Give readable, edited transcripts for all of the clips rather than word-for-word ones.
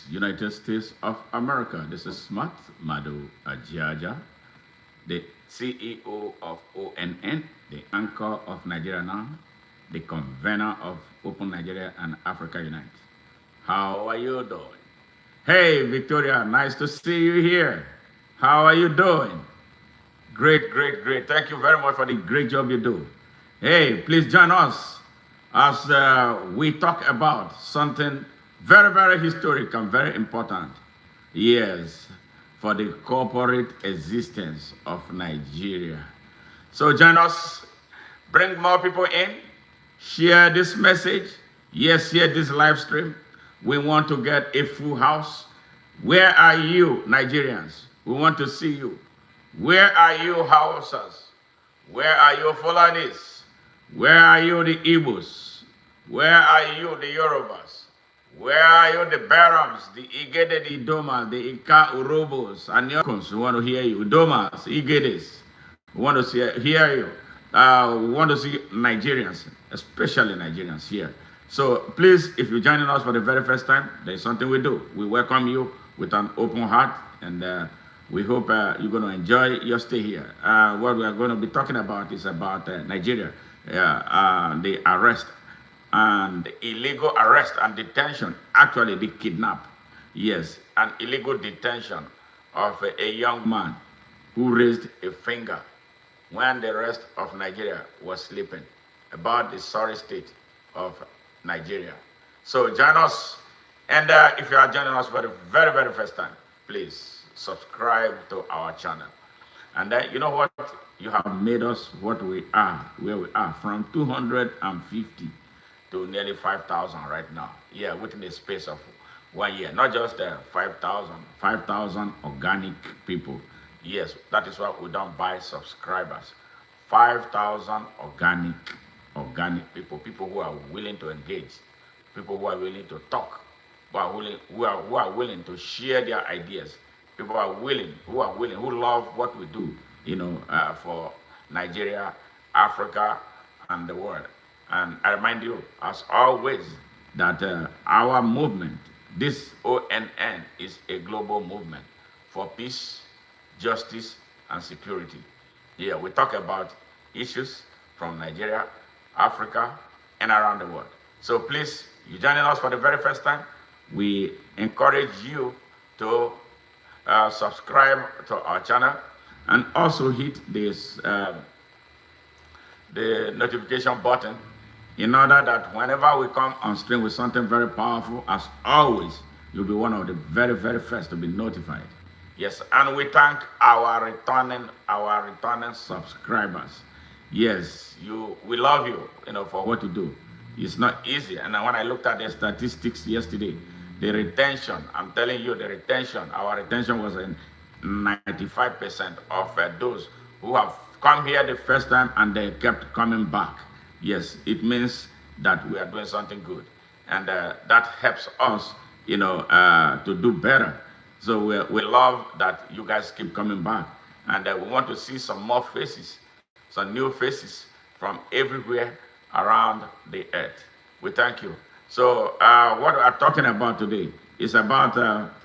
United States of America. This is Smart Madu Ajiaja, the CEO of ONN, the anchor of Nigeria Now, the convener of Open Nigeria and Africa Unite. How are you doing? Hey, Victoria, nice to see you here. How are you doing? Great, great, great. Thank you very much for the great job you do. Hey, please join us as we talk about something very, very historic and very important. Yes, for the corporate existence of Nigeria. So join us, bring more people in, share this message. Yes, share this live stream. We want to get a full house. Where are you, Nigerians? We want to see you. Where are you, Hausas? Where are you, Fulanis? Where are you, the Igbos? Where are you, the Yorubas? Where are you, the Barams, the Igede, the Idomas, the Ika Urobos, and Yokons? We want to hear you. Idomas, Igedes. We want to hear you. We want to see Nigerians, especially Nigerians here. So please, if you're joining us for the very first time, there's something we do. We welcome you with an open heart, and we hope you're going to enjoy your stay here. What we are going to be talking about is about Nigeria, the arrest and the illegal arrest and detention, actually the kidnap. Yes, an illegal detention of a young man who raised a finger when the rest of Nigeria was sleeping about the sorry state of Nigeria. So join us, and if you are joining us for the very, very first time, please subscribe to our channel. And then you know what? You have made us what we are, where we are, from 250 to nearly 5,000 right now. Yeah, within the space of 1 year. Not just 5,000 organic people. Yes, that is why we don't buy subscribers. 5,000 organic people, people who are willing to engage, people who are willing to talk, who are willing to share their ideas, people who are willing, who love what we do, for Nigeria, Africa, and the world. And I remind you, as always, that our movement, this ONN, is a global movement for peace, justice, and security. Yeah, we talk about issues from Nigeria, Africa, and around the world. So please, you're joining us for the very first time. We encourage you to subscribe to our channel and also hit this the notification button in order that whenever we come on stream with something very powerful, as always, you'll be one of the very, very first to be notified. Yes, and we thank our returning subscribers. Yes, we love you, for what you do. It's not easy. And when I looked at the statistics yesterday, the retention, I'm telling you, our retention was in 95% of those who have come here the first time and they kept coming back. Yes, it means that we are doing something good. And that helps us, to do better. So we love that you guys keep coming back. And we want to see some more faces, some new faces from everywhere around the earth. We thank you. So what we are talking about today is about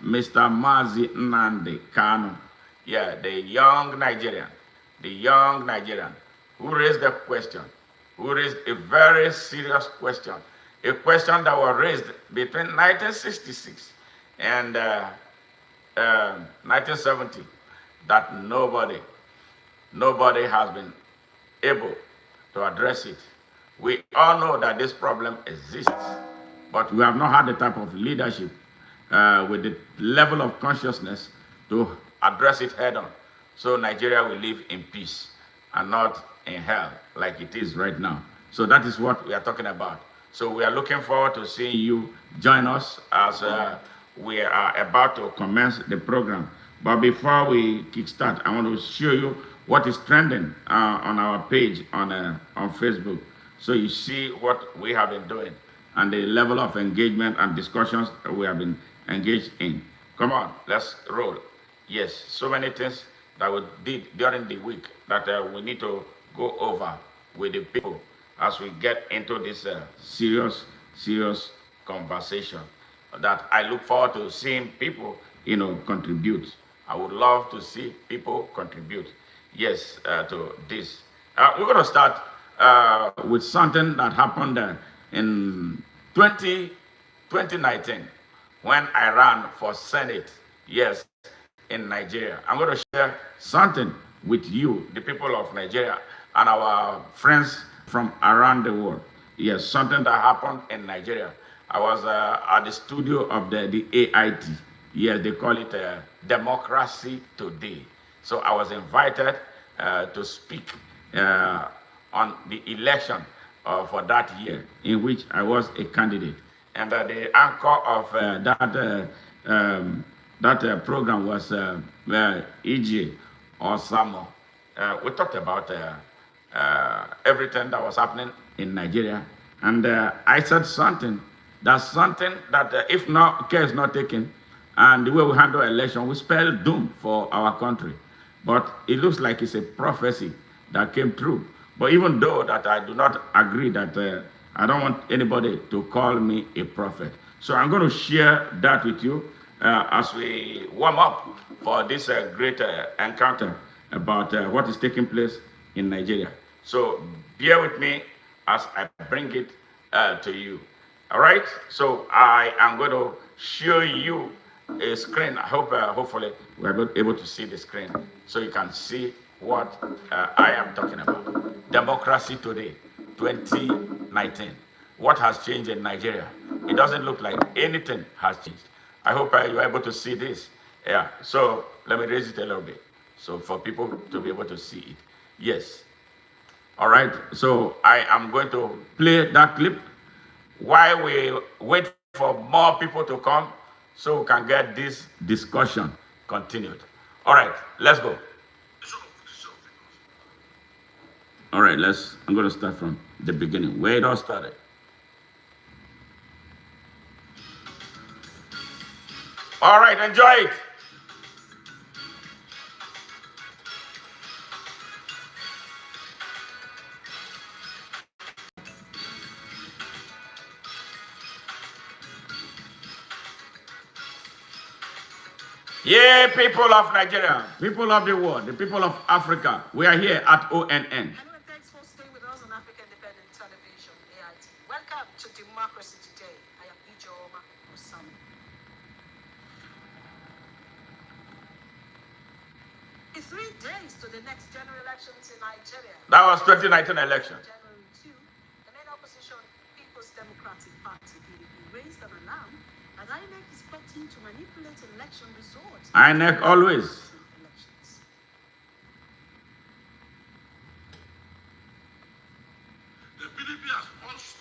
Mr. Mazi Nnamdi Kanu. Yeah, the young Nigerian who raised a question, who raised a very serious question, a question that was raised between 1966 and 1970, that nobody has been able to address it. We all know that this problem exists, but we have not had the type of leadership with the level of consciousness to address it head on. So Nigeria will live in peace and not in hell like it is right now. So that is what we are talking about. So we are looking forward to seeing you join us as we are about to commence the program. But before we kickstart, I want to show you what is trending on our page on Facebook. So you see what we have been doing and the level of engagement and discussions we have been engaged in. Come on, let's roll. Yes, so many things that we did during the week that we need to go over with the people as we get into this serious conversation. that I look forward to seeing people, contribute. I would love to see people contribute, yes, to this. We're going to start with something that happened in 2019 when I ran for Senate, yes, in Nigeria. I'm going to share something with you, the people of Nigeria, and our friends from around the world. Yes, something that happened in Nigeria. I was at the studio of the AIT. Yes, they call it Democracy Today. So I was invited to speak on the election for that year, in which I was a candidate. And the anchor of that program was EJ or Samo. We talked about everything that was happening in Nigeria, and I said something that if not care is not taken, and the way we handle election, we spell doom for our country. But it looks like it's a prophecy that came true. But even though that I do not agree that I don't want anybody to call me a prophet. So I'm going to share that with you as we warm up for this great encounter about what is taking place in Nigeria. So bear with me as I bring it to you. All right. So I am going to show you a screen. I hope, hopefully, we are able to see the screen so you can see what I am talking about. Democracy Today, 2019. What has changed in Nigeria? It doesn't look like anything has changed. I hope you're able to see this. Yeah. So let me raise it a little bit so for people to be able to see it. Yes. All right. So I am going to play that clip while we wait for more people to come so we can get this discussion continued. All right, let's go. All right, I'm going to start from the beginning, where it all started. All right, enjoy it. Yeah, people of Nigeria, people of the world, the people of Africa, we are here at ONN. Hello and thanks for staying with us on African Independent Television, AIT. Welcome to Democracy Today. I am Ijoma Osami. In 3 days to the next general elections in Nigeria. That was 2019 election. January 2, the main opposition People's Democratic Party raised an alarm that INEC is plotting to manipulate election results. INEC always. The PDP has also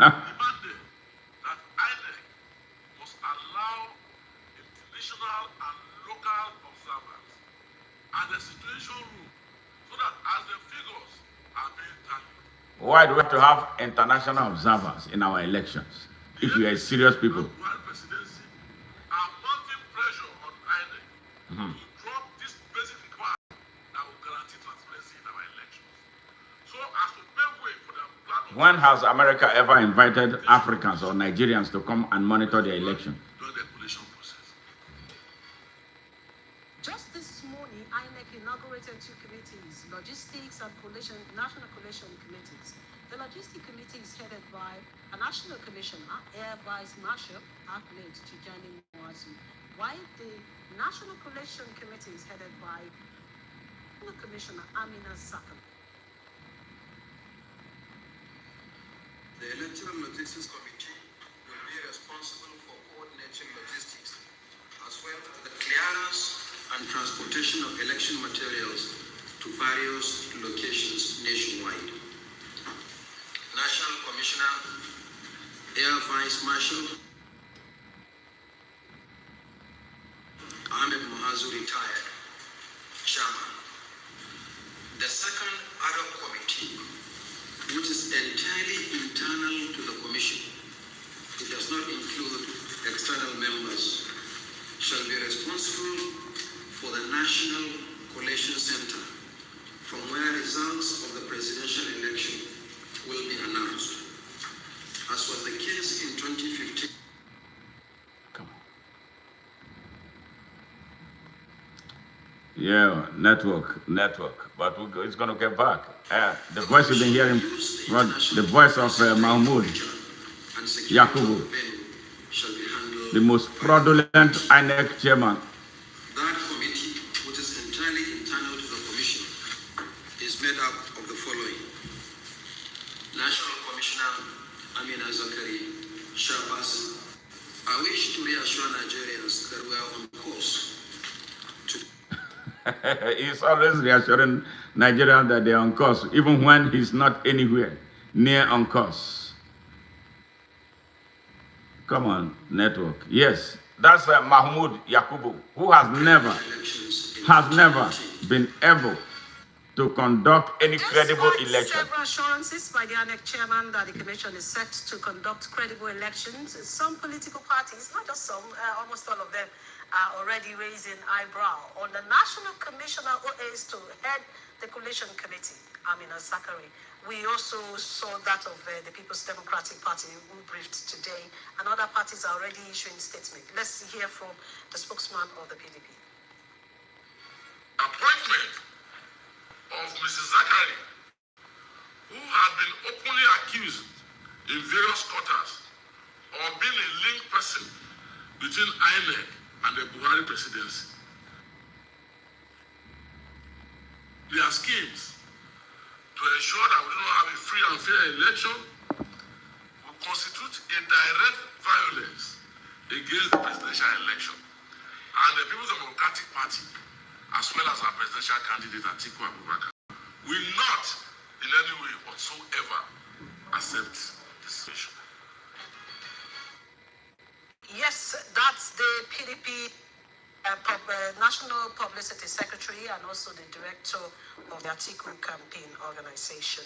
demanded that INEC must allow international and local observers at the situation room so that as the figures are being tallied. Why do we have to have international observers in our elections if we are serious people? While presidency are mounting pressure on INEC to drop this basic requirement that will guarantee transparency in our elections. So as to pave way for the plan of When has America ever invited Africans or Nigerians to come and monitor the election? during the collation process. Just this morning, INEC inaugurated 2 committees, Logistics and National Collation Committees. The Logistics Committee is headed by a National Commissioner, Air Vice Marshal Ahmed Tinubu, while the National Collation Committee is headed by Commissioner Amina Zakari. The Electoral Logistics Committee will be responsible for coordinating logistics, as well as the clearance and transportation of election materials to various locations nationwide. National Commissioner, Air Vice Marshal Ahmed Muhazu retired, Chairman. The second ad hoc committee, which is entirely internal to the Commission, it does not include external members, shall be responsible for the National Collation Center, from where results of the presidential election will be announced, as was the case in 2015. Yeah, network. But it's going to get back. The voice you've been hearing, the voice of Mahmoud and security Yakubu, of venue shall be handled the most by fraudulent INEC chairman. that committee, which is entirely internal to the commission, is made up of the following: National Commissioner Amina Zakari, Chairperson. I wish to reassure Nigerians that we are on course to He's always reassuring Nigerians that they're on course, even when he's not anywhere near on course. Come on, network. Yes, that's Mahmoud Yakubu, who elections has never been able to conduct any credible Despite election. several assurances by the ANEC chairman that the commission is set to conduct credible elections, some political parties, not just some, almost all of them, are already raising eyebrow on the national commissioner who is to head the coalition committee, Amina Zakari. We also saw that of the People's Democratic Party, who briefed today, and other parties are already issuing statements. Let's hear from the spokesman of the PDP. Appointment of Mrs. Zakari, who had been openly accused in various quarters of being a link person between INEC and the Buhari presidency. Their schemes to ensure that we do not have a free and fair election will constitute a direct violence against the presidential election and the People's Democratic Party, as well as our presidential candidate Atiku Abubakar, will not in any way whatsoever accept this issue. Yes, that's the PDP National Publicity Secretary and also the Director of the Atiku Campaign Organization.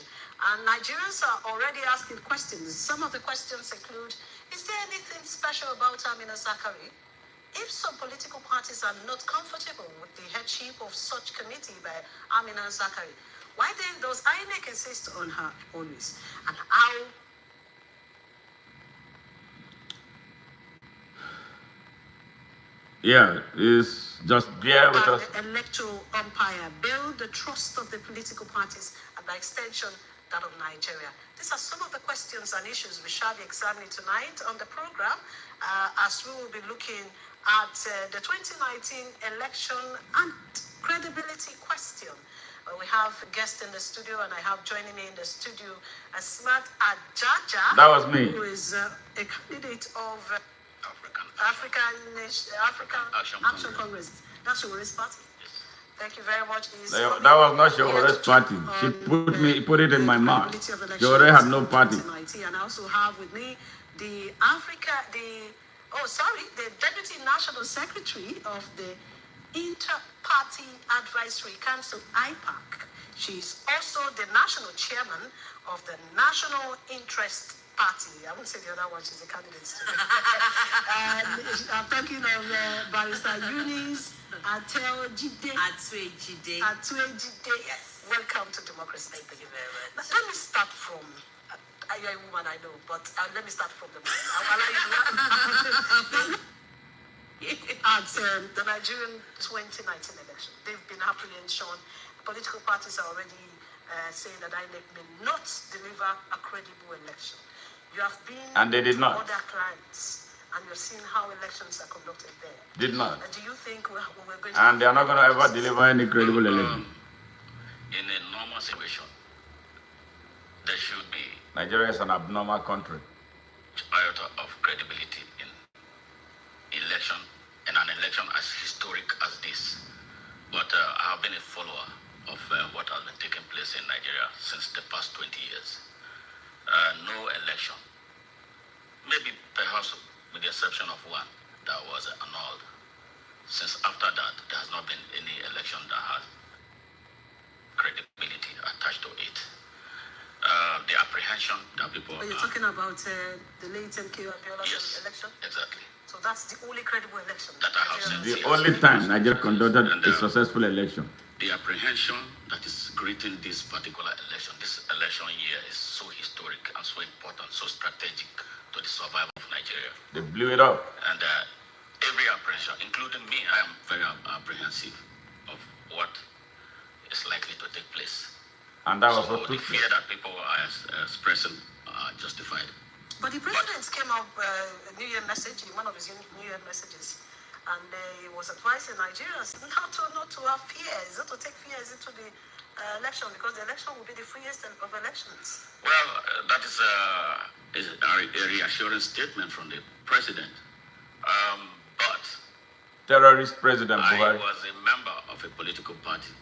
And Nigerians are already asking questions. Some of the questions include, is there anything special about Amina Zakari? If some political parties are not comfortable with the headship of such committee by Amina Zakari, why then does INEC insist on her always? And how Yeah, it's just bear with us. the electoral umpire build the trust of the political parties and by extension that of Nigeria? These are some of the questions and issues we shall be examining tonight on the program as we will be looking at the 2019 election and credibility question. We have a guest in the studio, and I have joining me in the studio Smart Ajaja. That was me. Who is a candidate of African Action Congress. That's your race party. Thank you very much. That was not Showore's party. She put it in my mouth. Showore had no party. And I also have with me the Deputy National Secretary of the Inter-Party Advisory Council, IPAC. She's also the National Chairman of the National Interest Party. I won't say the other one, she's a candidate. And I'm talking of Barrister Eunice Atel Jide. Atwe Jide. Yes. Welcome to Democracy. Thank you very much. Now, let me start from. You're a woman, I know, but let me start from the beginning. At the Nigerian 2019 election, they've been apprehension. Political parties are already saying that INEC may not deliver a credible election. You have been And they did not. to other clients, and you're seeing how elections are conducted there. Did not. Do you think we're going And they are not going to ever deliver any credible election. In a normal situation, there should be Nigeria is an abnormal country. iota of credibility in election, and an election as historic as this. But I have been a follower of what has been taking place in Nigeria since the past 20 years. No election, maybe perhaps with the exception of one that was annulled. Since after that, there has not been any election that has credibility attached to it. The apprehension that people But you're are, talking about the late MK Abiola's yes, election? exactly, So that's the only credible election that I have Nigeria seen. The only time Nigeria conducted a successful election. The apprehension that is greeting this particular election, this election year, is so historic and so important, so strategic to the survival of Nigeria. They blew it up. And every apprehension, including me, I am very apprehensive of what is likely to take place. And that was So what the took fear place. that people are expressing are justified. But the president came up a New Year message, in one of his New Year messages, and he was advising Nigerians not to have fears, not to take fears into the election, because the election will be the freest of elections. Well, that is a reassuring statement from the president. But Terrorist President I Buhari. was a member of a political party,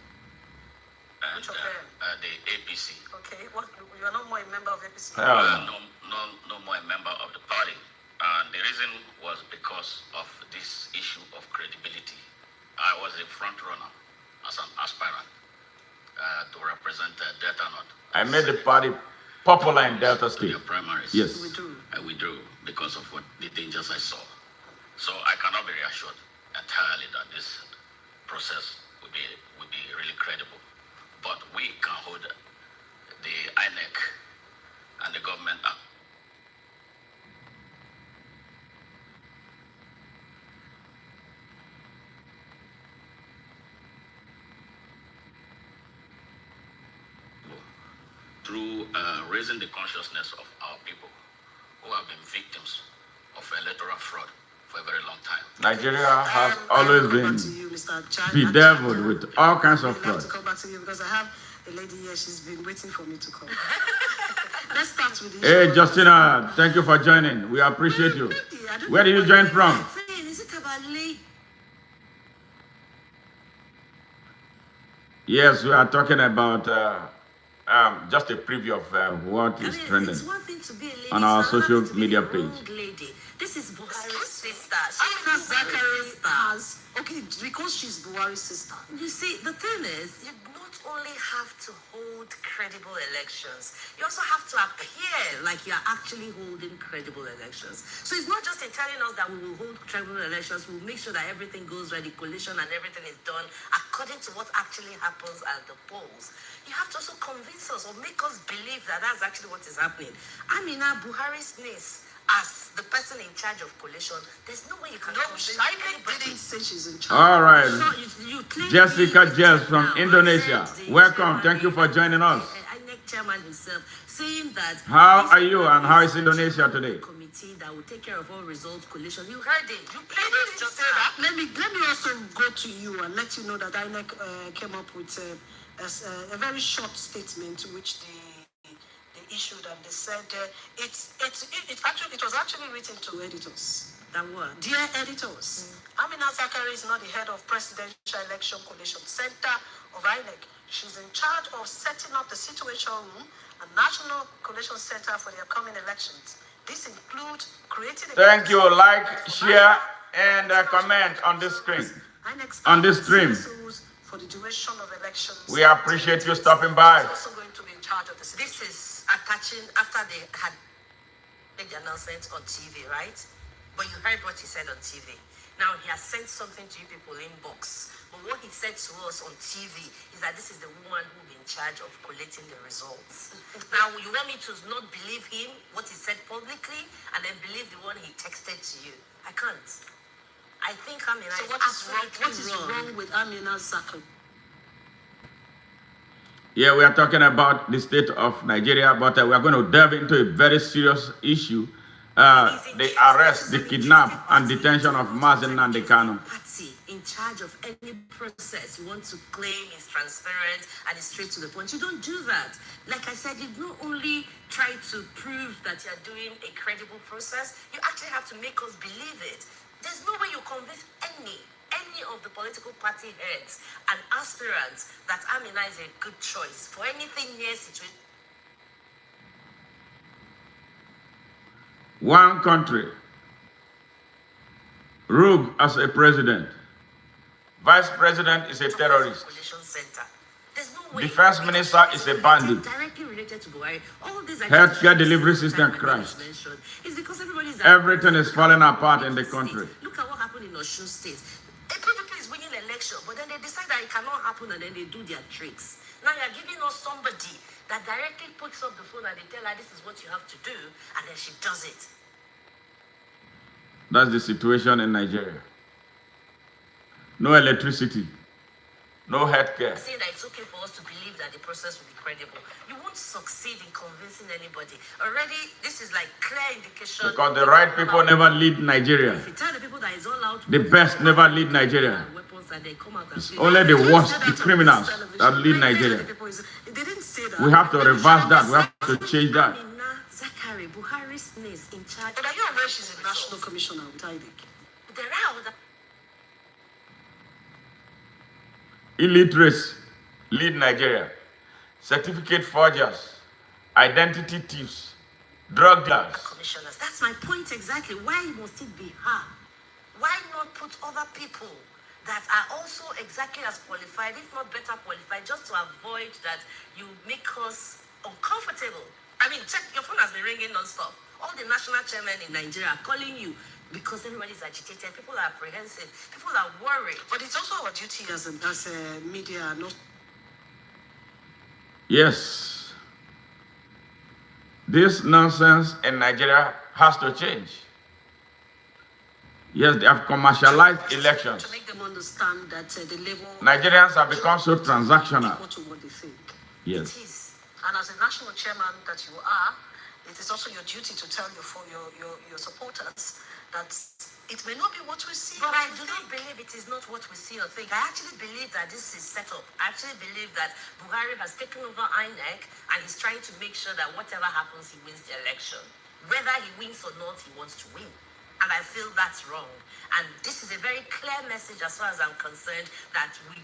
and Which of them? the APC. Okay, what, you are not more a member of APC? Hell no. No more a member of the party. And the reason was because of this issue of credibility. I was a front runner as an aspirant to represent Delta North. I made the party popular in Delta To State. your primaries. Yes. I withdrew because of what the dangers I saw. So I cannot be reassured entirely that this process will be really credible. But we can hold the INEC and the government up. Through raising the consciousness of our people who have been victims of electoral fraud for a very long time. Nigeria has I will always come been back to you, Mr. bedeviled with all kinds of I'll have fraud. to come back to you because I have a lady here, she's been waiting for me to come. Let's start with the Hey, issue. Justina, thank you for joining. We appreciate you. Where did you join from? Is it Kabali? Yes, we are talking about just a preview of what is trending It's one thing to be a lady, on our it's another social to be media the wrong page. lady. This is Buhari's sister. Amina She's Zakari Buhari's sister. has, okay, because she's Buhari's sister. You see, the thing is, you not only have to hold credible elections, you also have to appear like you're actually holding credible elections. So it's not just in telling us that we will hold credible elections, we'll make sure that everything goes right, the coalition and everything is done according to what actually happens at the polls. You have to also convince us or make us believe that that's actually what is happening. Amina Buhari's niece, as the person in charge of coalition, there's no way you can No, convince I anybody. didn't say she's in charge. All right. So you claim Jessica he is Jess now. from I Indonesia. said the Welcome. chairman, Thank you for joining us. INEC chairman himself saying that How this are you and how is the Indonesia chairman today? Committee that will take care of all results coalition. You heard it. You played Let it me just say that. Let me also go to you and let you know that INEC came up with a very short statement which they issued, and they said it was actually written to editors. that word. Dear editors, Amina Zakari is not the head of Presidential Election Coalition Center of INEC. She's in charge of setting up the Situation Room, a national coalition center for the upcoming elections. This includes creating a... Thank you. Like, share, and comment on this screen. On this stream. For the duration of elections. We appreciate you stopping by. She's also going to be in charge of the This situation. is attaching after they had made the announcement on TV, right? But you heard what he said on TV. Now he has sent something to you people inbox. But what he said to us on TV is that this is the woman who will be in charge of collating the results. Now you want me to not believe him, what he said publicly, and then believe the one he texted to you? I can't. I think Amina So is what is wrong? What is absolutely wrong with Amina Zakari? Yeah, we are talking about the state of Nigeria, but we are going to delve into a very serious issue. The arrest, the kidnap, and detention of Nnamdi Kanu. Party in charge of any process you want to claim is transparent and is straight to the point. You don't do that. Like I said, you not only try to prove that you're doing a credible process, you actually have to make us believe it. There's no way you convince any of the political party heads and aspirants that Amina is a good choice for anything near situation. One country, Rogue as a president, vice president is a terrorist, Coalition center. There's no way. defense minister is a bandit, Directly related to Buhari. All these healthcare delivery system crashed. It's because everybody's Everything is falling apart in the country. Look at what happened in Osun State. A PDP is winning election, but then they decide that it cannot happen and then they do their tricks. Now you're giving us somebody that directly picks up the phone and they tell her this is what you have to do, and then she does it. That's the situation in Nigeria. No electricity, no healthcare. Saying that it's okay for us to believe that the process will be credible. You won't succeed in convincing anybody. Already, this is like clear indication. Because the right people never lead Nigeria. If you tell the people that it's all out, The best never lead Nigeria. weapons and they come out and It's say, only the worst, the criminals that lead Nigeria. They didn't say that. We have to reverse that. We have to change that. Zachary, Buhari's is in charge. But are you aware she's a national commissioner with INEC? There are other. Illiterates lead Nigeria. Certificate forgers, identity thieves, drug dealers. Commissioners. That's my point exactly. Why must it be her? Why not put other people that are also exactly as qualified, if not better qualified, just to avoid that you make us uncomfortable? I mean, check, your phone has been ringing non-stop. All the national chairmen in Nigeria are calling you because everybody's agitated. People are apprehensive. People are worried. But it's also our duty as a media, not. Yes. This nonsense in Nigeria has to change. Yes, they have commercialized elections. To make them understand that the level. Nigerians have become so transactional. Equal to what they think. Yes. It is. And as a national chairman that you are, it is also your duty to tell your supporters that it may not be what we see. But I do not believe it is not what we see or think. I actually believe that this is set up. I actually believe that Buhari has taken over INEC and he's trying to make sure that whatever happens, he wins the election. Whether he wins or not, he wants to win. And I feel that's wrong. And this is a very clear message as far as I'm concerned that we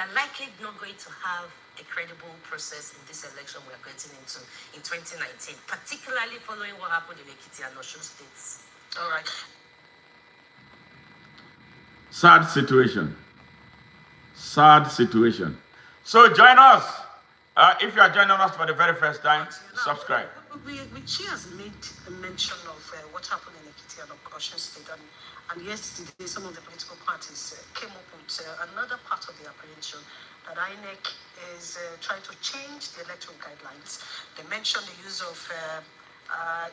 are likely not going to have a credible process in this election we are getting into in 2019, particularly following what happened in Ekiti and Osun states. All right. Sad situation. Sad situation. So join us. If you are joining us for the very first time, subscribe. She has made a mention of what happened in Ekiti and Osun state, and yesterday some of the political parties came up with another part of the apprehension that INEC is trying to change the electoral guidelines. They mentioned the use of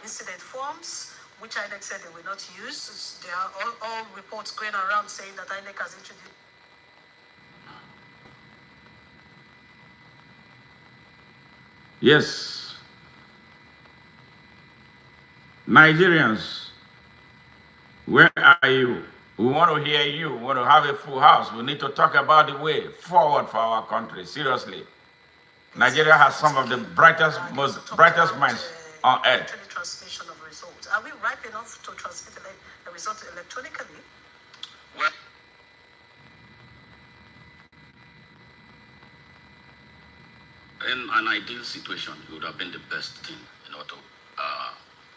incident forms, which INEC said they will not use. There are all reports going around saying that INEC has introduced. Yes. Nigerians, where are you? We want to hear you. We want to have a full house. We need to talk about the way forward for our country. Seriously. Nigeria has some of the brightest minds on earth. Transmission of results. Are we ripe enough to transmit the result electronically? Well, in an ideal situation, it would have been the best thing in order to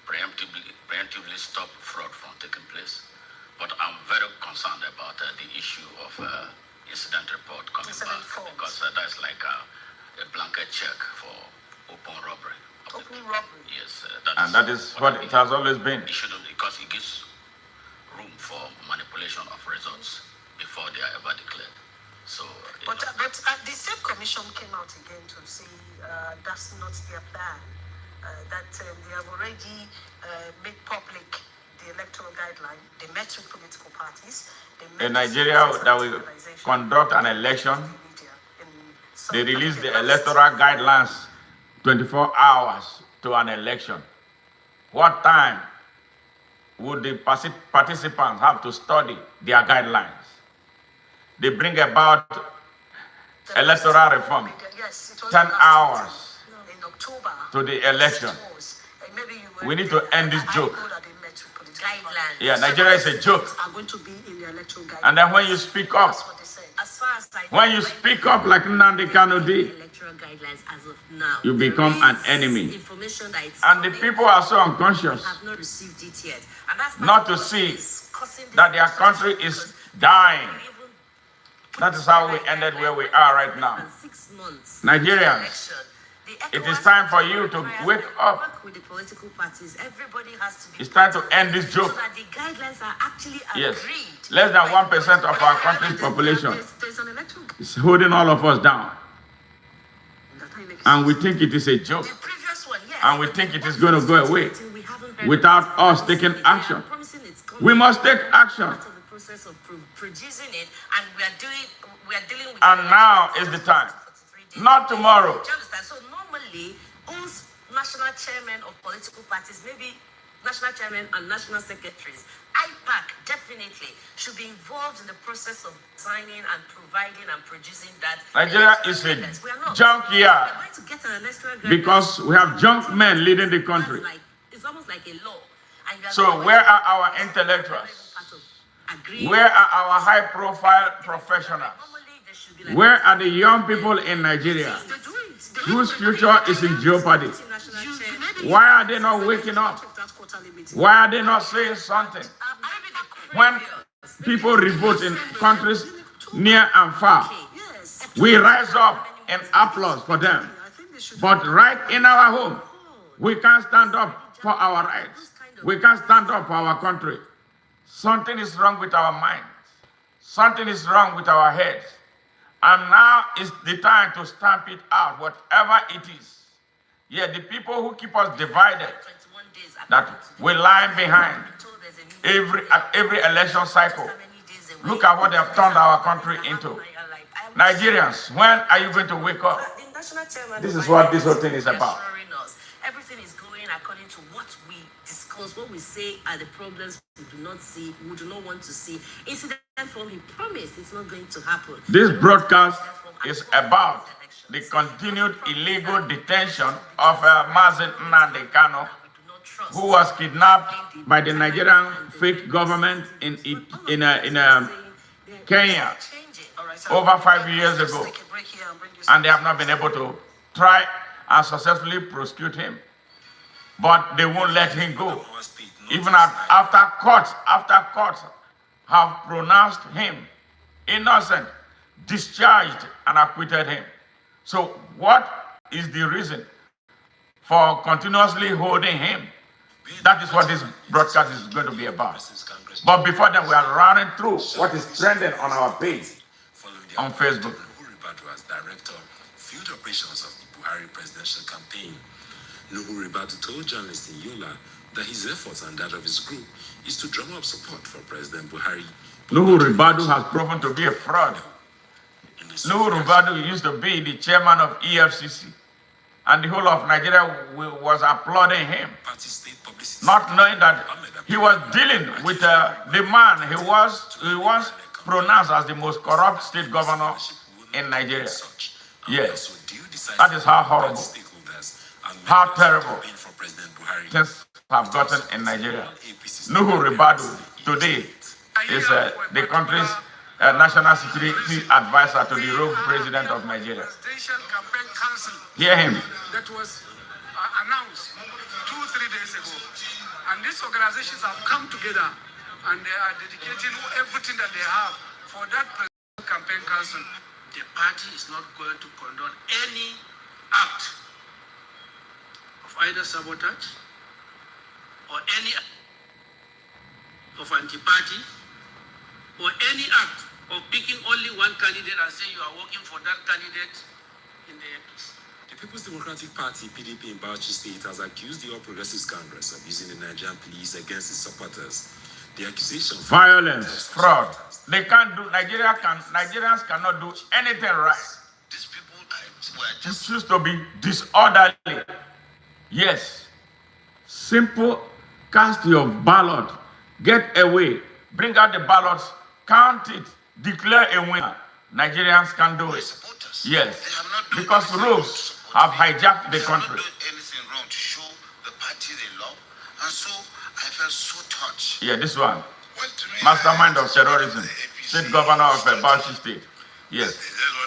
preemptively stop fraud from taking place. But I'm very concerned about the issue of incident report coming back because that's like a blanket check for open robbery. Open robbery? Yes. That is what it has always been. It shouldn't, because it gives room for manipulation of results before they are ever declared. So, but the same commission came out again to say that's not their plan. That they have already made public the electoral guideline. They met with political parties. In Nigeria, that we conduct an election, they release the electoral guidelines 24 hours to an election. What time would the participants have to study their guidelines? They bring about electoral reform, 10 hours in October to the election. We need to end this joke. Guidelines. Yeah, Nigeria is a joke. Are going to be in the electoral guidelines. And then when you speak up, That's what they said. As far as I know, when you speak up like Nnamdi Kanu did, electoral guidelines as of now, you become there an is enemy. Information that it's And the coming, people are so unconscious we have not received it yet. And that's not to what see is causing this that their country is dying. That is how we ended where we are right now. 6 months. Nigerians, it is time for you to wake up. Work with the political parties. Everybody has to be. It's time to end this joke. So that the guidelines are actually Yes. agreed. Less than 1% of our country's population There's an electoral is holding all of us down. that INEC is And we think it is a joke. The previous one, yes. And we think it is going to go away We haven't heard without of us taking it. action. I'm promising it's coming. We must take action. Part of the process of producing it, and we are dealing with. And now is the time, not tomorrow. Do you understand? So normally, all national chairmen of political parties, maybe national chairmen and national secretaries, IPAC definitely should be involved in the process of designing and providing and producing that. Nigeria is a junkyard We are going to get an electoral because we have junk men leading the country. It's almost like a law. And you are So not where going to- are our intellectuals? Where are our high-profile professionals? Normally, there should be like Where are the young people in Nigeria whose future is in jeopardy? Why are they not waking up? Why are they not saying something? When people revolt in countries near and far, we rise up and applause for them. But right in our home, we can't stand up for our rights. We can't stand up for our country. Something is wrong with our minds. Something is wrong with our heads. And now is the time to stamp it out, whatever it is. Yeah, the people who keep us divided, that we lie behind at every election cycle. Look at what they have turned our country into. Nigerians, when are you going to wake up? This is what this whole thing is about. Everything is going according to what we discuss, what we say are the problems we do not see, we do not want to see. Incident from he promised it's not going to happen. This broadcast is about the continued illegal detention of Mazen Nnamdi Kanu, who was kidnapped by the Nigerian fake government in Kenya over 5 years ago. And they have not been able to try and successfully prosecute him. But they won't let him go. Even after courts have pronounced him innocent, discharged and acquitted him. So what is the reason for continuously holding him? That is what this broadcast is going to be about. But before that, we are running through what is trending on our page on Facebook. Nuhu Ribadu as director, field operations of the Buhari presidential campaign. Nuhu Ribadu told journalists in Yola that his efforts and that of his group is to drum up support for President Buhari. Nuhu Ribadu has proven to be a fraud. Nuhu Ribadu used to be the chairman of EFCC, and the whole of Nigeria was applauding him, not knowing that he was dealing with the man he was pronounced as the most corrupt state governor in Nigeria. Yes, that is how horrible, how terrible things have gotten in Nigeria. Nuhu Ribadu today is the country's national security advisor to the rogue president of Nigeria. Hear him. That was announced 2-3 days ago. And these organizations have come together and they are dedicating everything that they have for that presidential campaign council. The party is not going to condone any act of either sabotage or any act of anti-party or any act of picking only one candidate and saying you are working for that candidate in the APC. The People's Democratic Party, PDP in Bauchi State, has accused the All Progressives Congress of using the Nigerian police against its supporters. The accusation... Violence, fraud. They can't do... Nigerians cannot do anything right. These people were It used to be disorderly. Yes. Simple, cast your ballot. Get away. Bring out the ballots. Count it. Declare a winner. Nigerians can do it. Yes. Because rogues have hijacked the country. They have not done anything wrong to show the party they love. And so I felt so touched. Yeah, this one. Mastermind of terrorism. State governor of Bauchi State. Yes.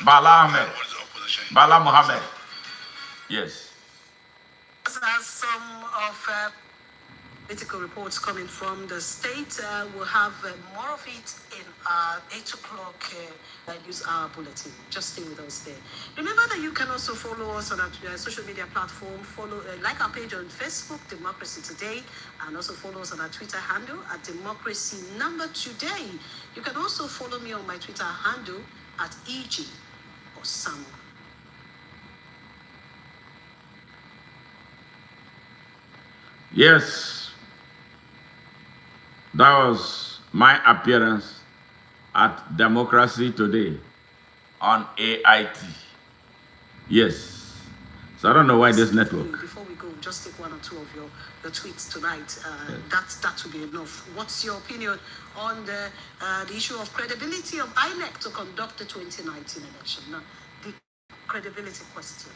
Bola Ahmed. Bola Mohammed. Yes. Some of political reports coming from the state. We'll have more of it in our 8 o'clock news hour bulletin. Just stay with us there. Remember that you can also follow us on our social media platform. Like our page on Facebook, Democracy Today, and also follow us on our Twitter handle at Democracy Number Today. You can also follow me on my Twitter handle at EG Osamu. Yes. That was my appearance at Democracy Today on AIT. Yes. So I don't know why this network. Before we go, just take one or two of your tweets tonight. That will be enough. What's your opinion on the issue of credibility of INEC to conduct the 2019 election? Now, the credibility question.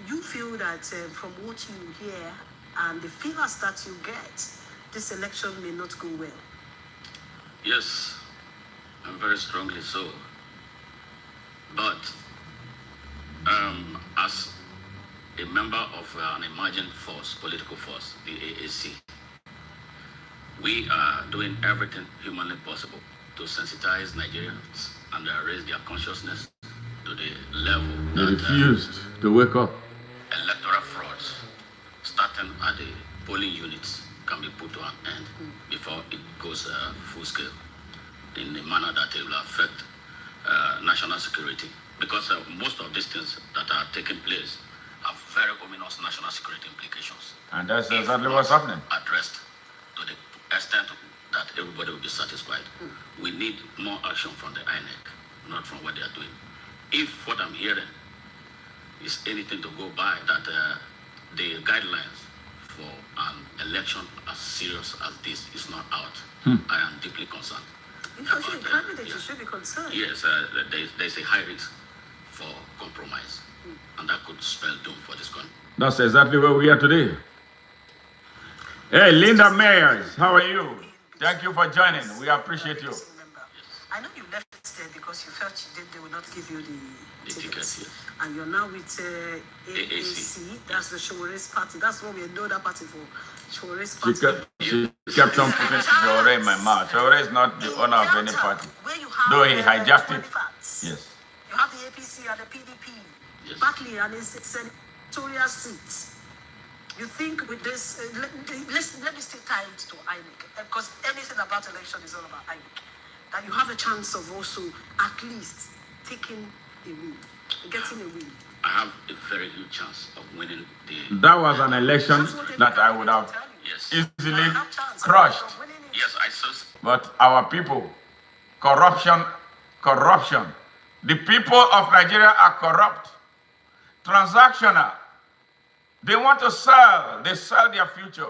You feel that from what you hear and the figures that you get, this election may not go well? Yes, and very strongly so. But as a member of an emerging force, political force, the AAC, we are doing everything humanly possible to sensitize Nigerians and raise their consciousness to the level They that refused to wake up. electoral frauds, starting at the polling units, can be put to an end before it goes full scale in a manner that it will affect national security. Because most of these things that are taking place have very ominous national security implications. And that's If exactly not what's happening. addressed to the extent that everybody will be satisfied. We need more action from the INEC, not from what they are doing. If what I'm hearing is anything to go by, that the guidelines for an election as serious as this is not out, I am deeply concerned. Because you're a candidate, you should be concerned. Yes, there's a high risk for compromise, and that could spell doom for this country. That's exactly where we are today. Hey, Linda Mayers, how are you? Thank you for joining. We appreciate you. I know you left there because you felt they would not give you the tickets. Yes. And you're now with AAC. That's the Showores party. That's what we know that party for. Showores party. She kept on putting Shore in my mouth. Shore is not the owner of any party. Though he hijacked it. Yes. You have the APC and the PDP. Yes. Partly and it's senatorial seats. You think with this, let me stay tied to INEC, because anything about election is all about INEC. That you have a chance of also at least taking a win, getting a win. I have a very good chance of winning the... That was an election that I would have easily crushed. Yes, I saw... But our people, corruption. The people of Nigeria are corrupt, transactional. They want to sell. They sell their future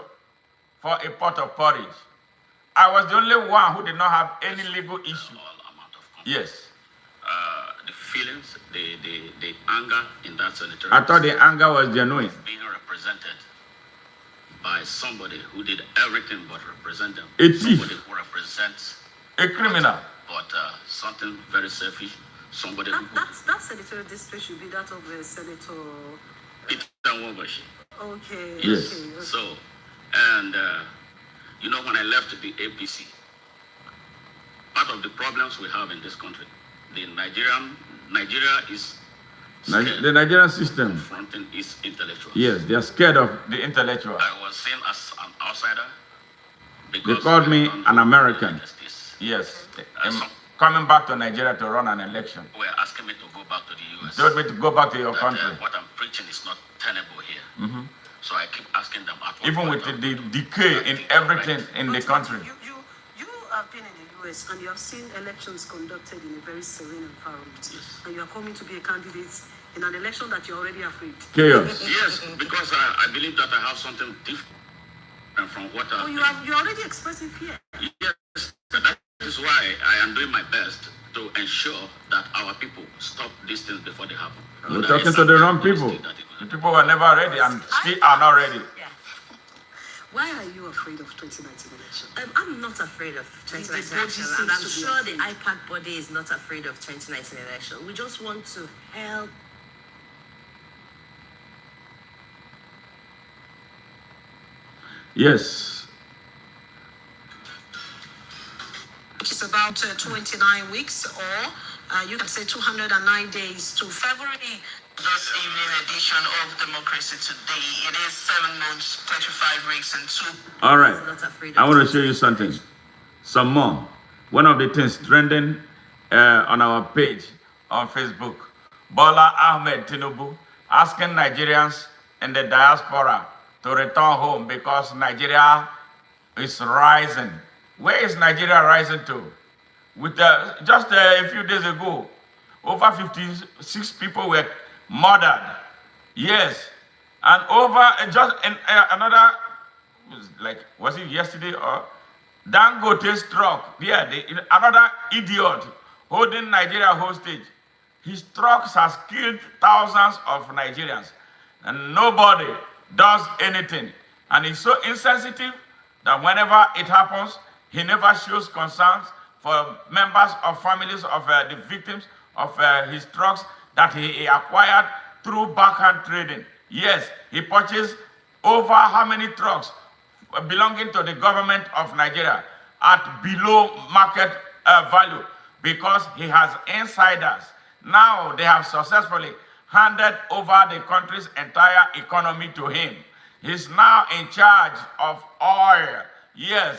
for a pot of porridge. I was the only one who did not have any legal issue. Yes. The feelings, the anger in that senatorial... I thought the anger was genuine. Being represented by somebody who did everything but represent them. A thief. Somebody who represents... A criminal. But something very selfish. Somebody who... That senatorial district should be that of Senator... Peter Nwoboshi. Okay. Yes. Okay. So, and... you know, when I left the APC, part of the problems we have in this country, Nigeria is The Nigerian system. confronting its intellectuals. Yes, they are scared of the intellectual. I was seen as an outsider. They because called me I don't an know American. justice. Yes. Some Coming back to Nigeria to run an election. were asking me to go back to the US. Told me to go back to your that, country. what I'm preaching is not tenable here. So I keep asking them at what Even point with I'm- the decay in everything in the country. You have been in the US and you have seen elections conducted in a very serene environment. Yes. And you are coming to be a candidate in an election that you're already afraid. Chaos. Yes, because I believe that I have something different from what Oh, you're already expressing fear. Yes, that is why I am doing my best to ensure that our people stop these things before they happen. We're That talking is to the wrong honesty people. that it The will- people were never ready and still are not ready. Yeah. Why are you afraid of 2019 election? I'm not afraid of 2019 The body election, seems and I'm to be sure the afraid. IPAC body is not afraid of 2019 election. We just want to help. Yes. It's about 29 weeks, or you can say 209 days to February. This evening edition of Democracy Today. It is 7 months, 25 weeks, and 2. All right. Not afraid I of want to show you something. Some more. One of the things trending on our page on Facebook. Bola Ahmed Tinubu asking Nigerians in the diaspora to return home because Nigeria is rising Where is Nigeria rising to? With just a few days ago, over 56 people were murdered. Yes, and over just another, like, was it yesterday or Dangote struck? Yeah, another idiot holding Nigeria hostage. His trucks has killed thousands of Nigerians, and nobody does anything. And he's so insensitive that whenever it happens, he never shows concerns for members of families of the victims of his trucks that he acquired through backhand trading. Yes, he purchased over how many trucks belonging to the government of Nigeria at below market value because he has insiders. Now they have successfully handed over the country's entire economy to him. He's now in charge of oil. Yes,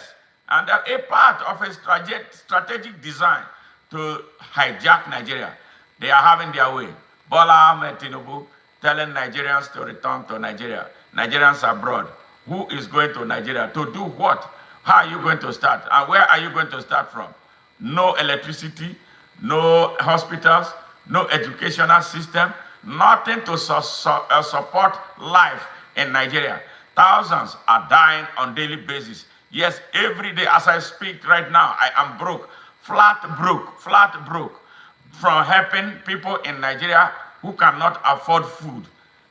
and a part of a strategic design to hijack Nigeria. They are having their way. Bola Ahmed Tinubu telling Nigerians to return to Nigeria. Nigerians abroad. Who is going to Nigeria? To do what? How are you going to start? And where are you going to start from? No electricity, no hospitals, no educational system, nothing to support life in Nigeria. Thousands are dying on daily basis. Yes, every day as I speak right now, I am broke, flat broke from helping people in Nigeria who cannot afford food.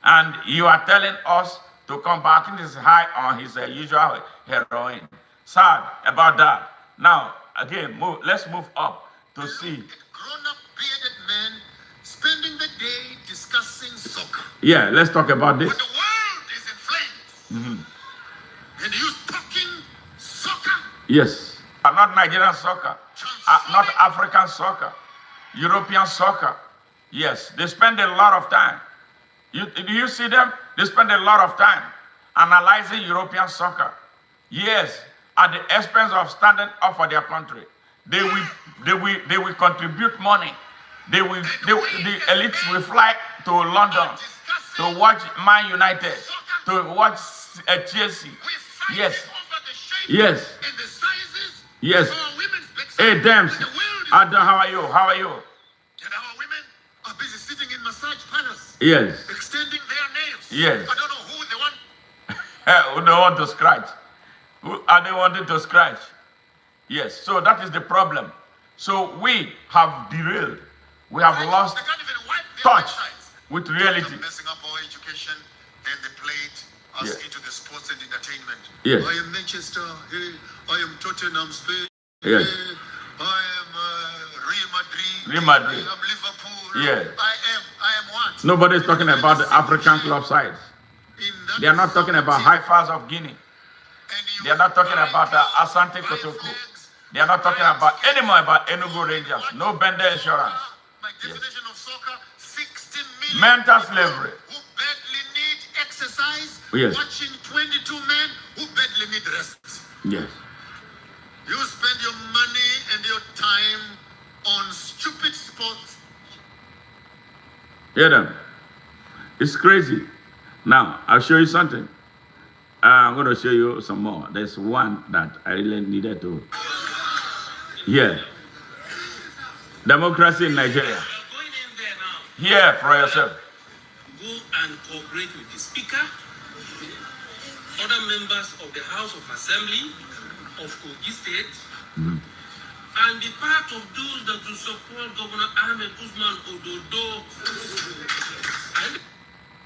And you are telling us to come back. I think this is high on his usual heroin. Sad about that. Now, again, let's move up to see. Grown-up bearded men spending the day discussing soccer. Yeah, let's talk about this. But the world is in flames. And you talking soccer? Yes. Not Nigerian soccer, not African soccer, European soccer. Yes, they spend a lot of time. Do you see them? They spend a lot of time analyzing European soccer. Yes, at the expense of standing up for their country. They will contribute money. The elites will fly to London to watch Man United, to watch Chelsea. Yes. Yes. Yes. Hey, Dems. Adam, how are you? How are you? And our women are busy sitting in massage parlors. Yes. Extending their nails. Yes. I don't know who they want. Who don't want to scratch? Who are they wanting to scratch? Yes. So that is the problem. So we have derailed. We have lost touch with reality. Messing up our education, then they played us into the sports and entertainment. Yes. I am Manchester. Hey, I am Tottenham Spain. Yes. Hey, I am Real Madrid. Real Madrid. I am Liverpool. Yes. I am what? Nobody is talking about the African club sides. They are not talking about Haifas of Guinea. They are not talking about Asante Kotoko. They are not talking about anymore about Enugu Rangers. No Bender Insurance. My definition of soccer, 60 million Mental slavery. who badly need exercise, Yes. watching 22 men who badly need rest. Yes. You spend your money and your time on stupid sports. Hear them? It's crazy. Now, I'll show you something. I'm going to show you some more. There's one that I really needed to hear. Democracy in Nigeria. Hear for yourself. Go and cooperate with the Speaker, other members of the House of Assembly of Kogi State, and the part of those that will support Governor Ahmed Usman Ododo.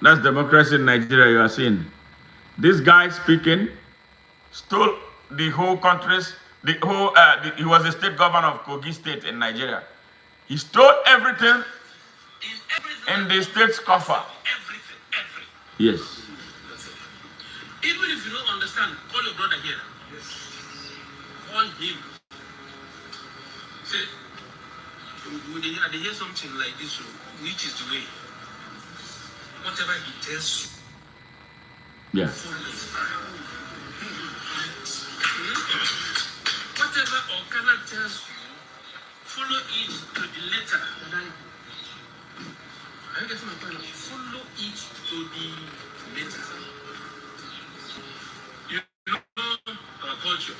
That's democracy in Nigeria you are seeing. This guy speaking stole the whole country's, he was the state governor of Kogi State in Nigeria. He stole everything in the state's coffer. Everything. Yes. Even if you don't understand, call your brother here. Call him. Say, they hear something like this, which is the way. Whatever he tells you, Yeah. whatever Okana tells you, follow it to the letter. Are you getting my point? Follow it to the letter. You know our culture.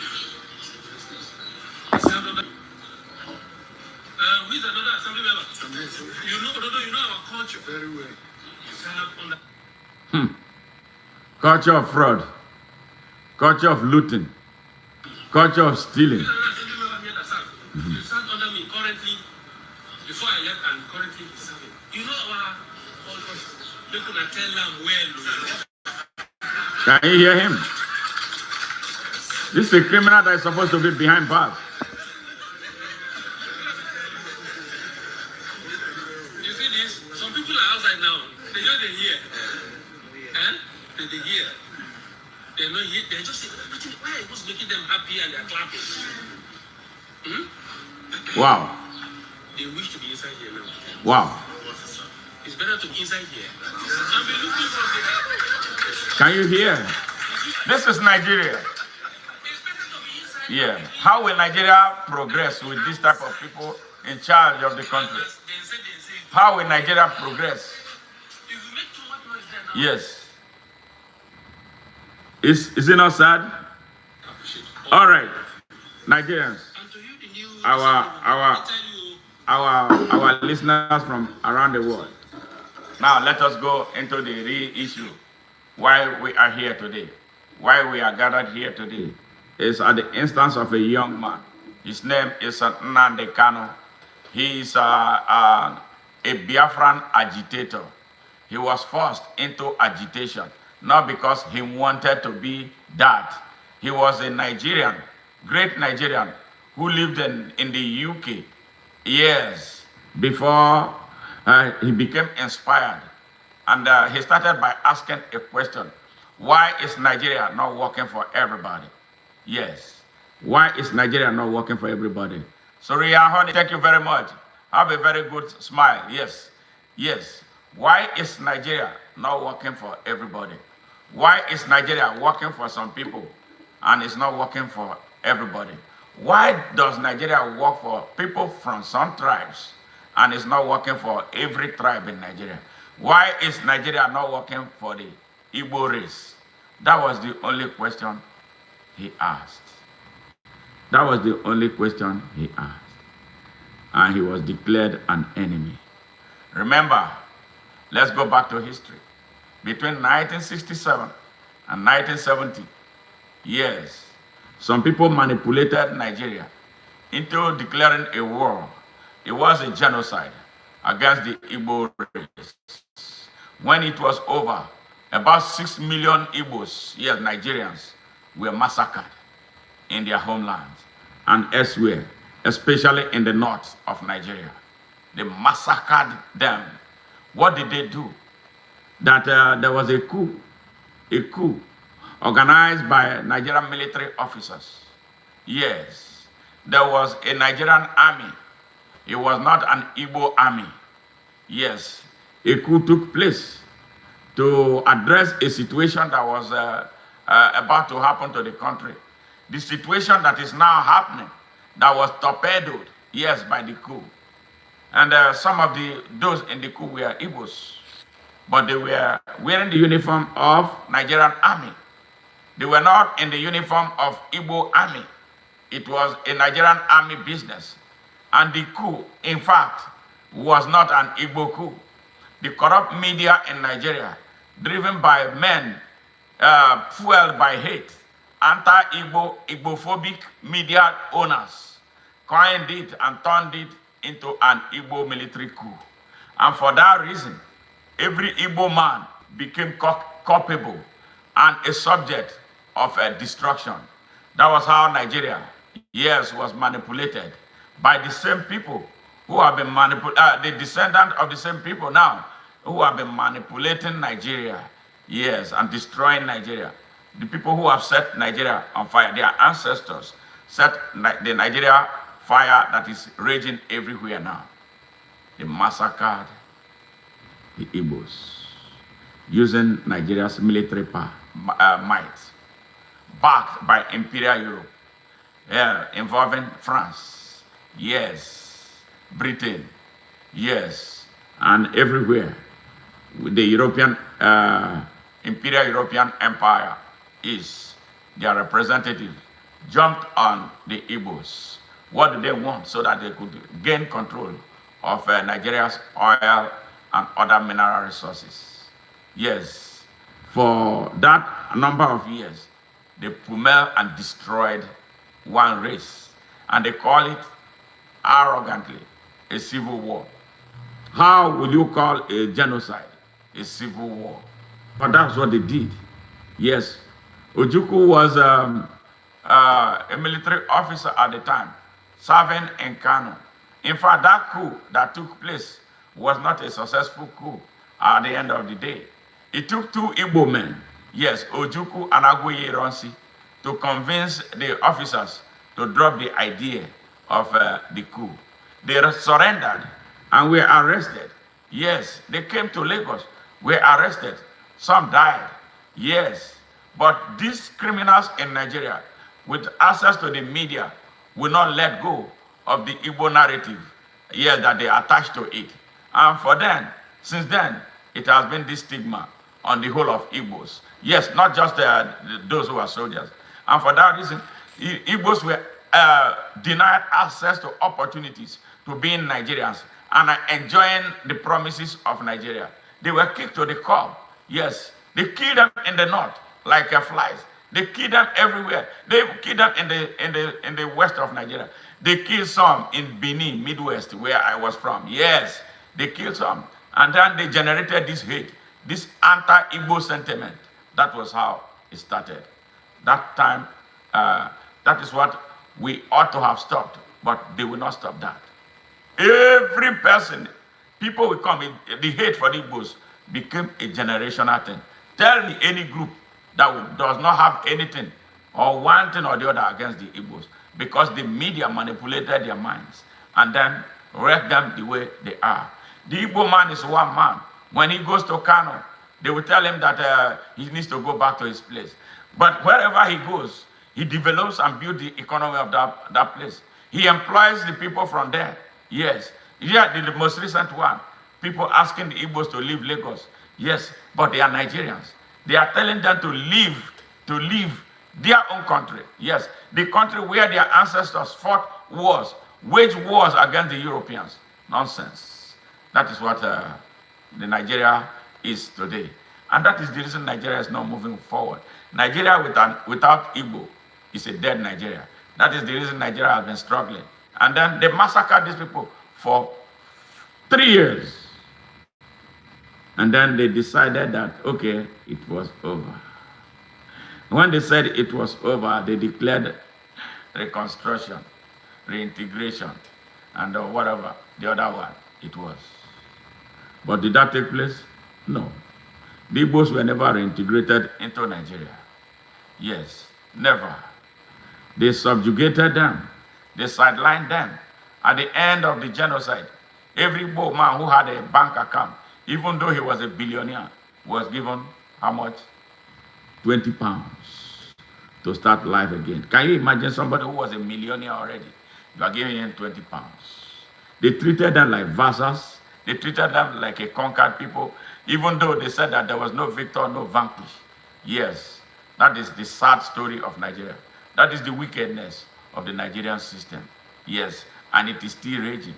who is another assembly member? You know, you know our culture. Very well. You serve under. Culture of fraud, culture of looting, culture of stealing. You serve under me currently, before I left and currently serving. You know our culture. People that tell them well. Can you hear him? This is a criminal that is supposed to be behind bars. You see this? Some people are outside now. They just they hear. They hear. They know hear. They just say, why it was making them happy and they're clapping. Wow. They wish to be inside here now. Wow. It's better to be inside here. And we're looking for the. Can you hear? This is Nigeria. Yeah. How will Nigeria progress with this type of people in charge of the country? How will Nigeria progress? Yes. Is it not sad? All right, Nigerians, our listeners from around the world. Now let us go into the real issue. Why we are here today? Why we are gathered here today? Is at the instance of a young man. His name is Nnamdi Kanu. He is a Biafran agitator. He was forced into agitation, not because he wanted to be that. He was a Nigerian, great Nigerian, who lived in the UK years before he became inspired. And he started by asking a question. Why is Nigeria not working for everybody? Yes. Why is Nigeria not working for everybody? Sorry, honey, thank you very much. Have a very good smile. Yes. Yes. Why is Nigeria not working for everybody? Why is Nigeria working for some people and it's not working for everybody? Why does Nigeria work for people from some tribes and it's not working for every tribe in Nigeria? Why is Nigeria not working for the Igbo race? That was the only question he asked. That was the only question he asked. And he was declared an enemy. Remember, let's go back to history. Between 1967 and 1970, yes, some people manipulated Nigeria into declaring a war. It was a genocide against the Igbo race. When it was over, about 6 million Igbos, yes, Nigerians, were massacred in their homelands and elsewhere, especially in the north of Nigeria. They massacred them. What did they do? That there was a coup organized by Nigerian military officers. Yes, there was a Nigerian army. It was not an Igbo army. Yes, a coup took place to address a situation that was about to happen to the country. The situation that is now happening, that was torpedoed, yes, by the coup. And some of those in the coup were Igbos, but they were wearing the uniform of Nigerian army. They were not in the uniform of Igbo army. It was a Nigerian army business. And the coup, in fact, was not an Igbo coup. The corrupt media in Nigeria, driven by men fueled by hate, anti-Igbo, Igbophobic media owners, coined it and turned it into an Igbo military coup. And for that reason, every Igbo man became culpable and a subject of destruction. That was how Nigeria, yes, was manipulated by the same people who have been the descendant of the same people now, who have been manipulating Nigeria, yes, and destroying Nigeria. The people who have set Nigeria on fire, their ancestors set the Nigeria fire that is raging everywhere now. They massacred the Igbos using Nigeria's military might, backed by Imperial Europe, involving France, yes, Britain, yes, and everywhere. The European, Imperial European Empire is their representative, jumped on the Igbos, What do they want so that they could gain control of Nigeria's oil and other mineral resources? Yes, for that number of years, they pummeled and destroyed one race, and they call it arrogantly a civil war. How will you call a genocide a civil war? But that's what they did. Yes, Ojukwu was a military officer at the time, serving in Kanu. In fact, that coup that took place was not a successful coup at the end of the day. It took two Igbo men, yes, Ojukwu and Aguiyi Ironsi, to convince the officers to drop the idea of the coup. They surrendered and were arrested. Yes, they came to Lagos, were arrested. Some died. Yes, but these criminals in Nigeria, with access to the media, will not let go of the Igbo narrative, yes, that they attach to it. And for them, since then, it has been this stigma on the whole of Igbos. Yes, not just those who are soldiers. And for that reason, Igbos were denied access to opportunities to being Nigerians and are enjoying the promises of Nigeria. They were kicked to the curb. Yes, they killed them in the north like flies. They killed them everywhere. They killed them in the west of Nigeria. They killed some in Benin, Midwest, where I was from. Yes, they killed some. And then they generated this hate, this anti-Igbo sentiment. That was how it started. That time, that is what we ought to have stopped, but they will not stop that. Every person, people will come, the hate for the Igbos became a generational thing. Tell me any group that does not have anything or one thing or the other against the Igbos, because the media manipulated their minds and then wrecked them the way they are. The Igbo man is one man. When he goes to Kano, they will tell him that he needs to go back to his place. But wherever he goes, he develops and builds the economy of that place. He employs the people from there. Yes. Yeah, the most recent one, people asking the Igbos to leave Lagos. Yes, but they are Nigerians. They are telling them to leave their own country. Yes, the country where their ancestors fought wars, waged wars against the Europeans. Nonsense. That is what the Nigeria is today. And that is the reason Nigeria is not moving forward. Nigeria without Igbo is a dead Nigeria. That is the reason Nigeria has been struggling. And then they massacred these people for 3 years. And then they decided that, okay, it was over. When they said it was over, they declared reconstruction, reintegration, and whatever, the other one it was. But did that take place? No. The Igbos were never reintegrated into Nigeria. Yes, never. They subjugated them. They sidelined them. At the end of the genocide, every Igbo man who had a bank account, even though he was a billionaire, was given how much? 20 pounds to start life again. Can you imagine somebody who was a millionaire already? You are giving him 20 pounds. They treated them like vassals. They treated them like a conquered people, even though they said that there was no victor, no vanquish. Yes, that is the sad story of Nigeria. That is the wickedness of the Nigerian system. Yes, and it is still raging.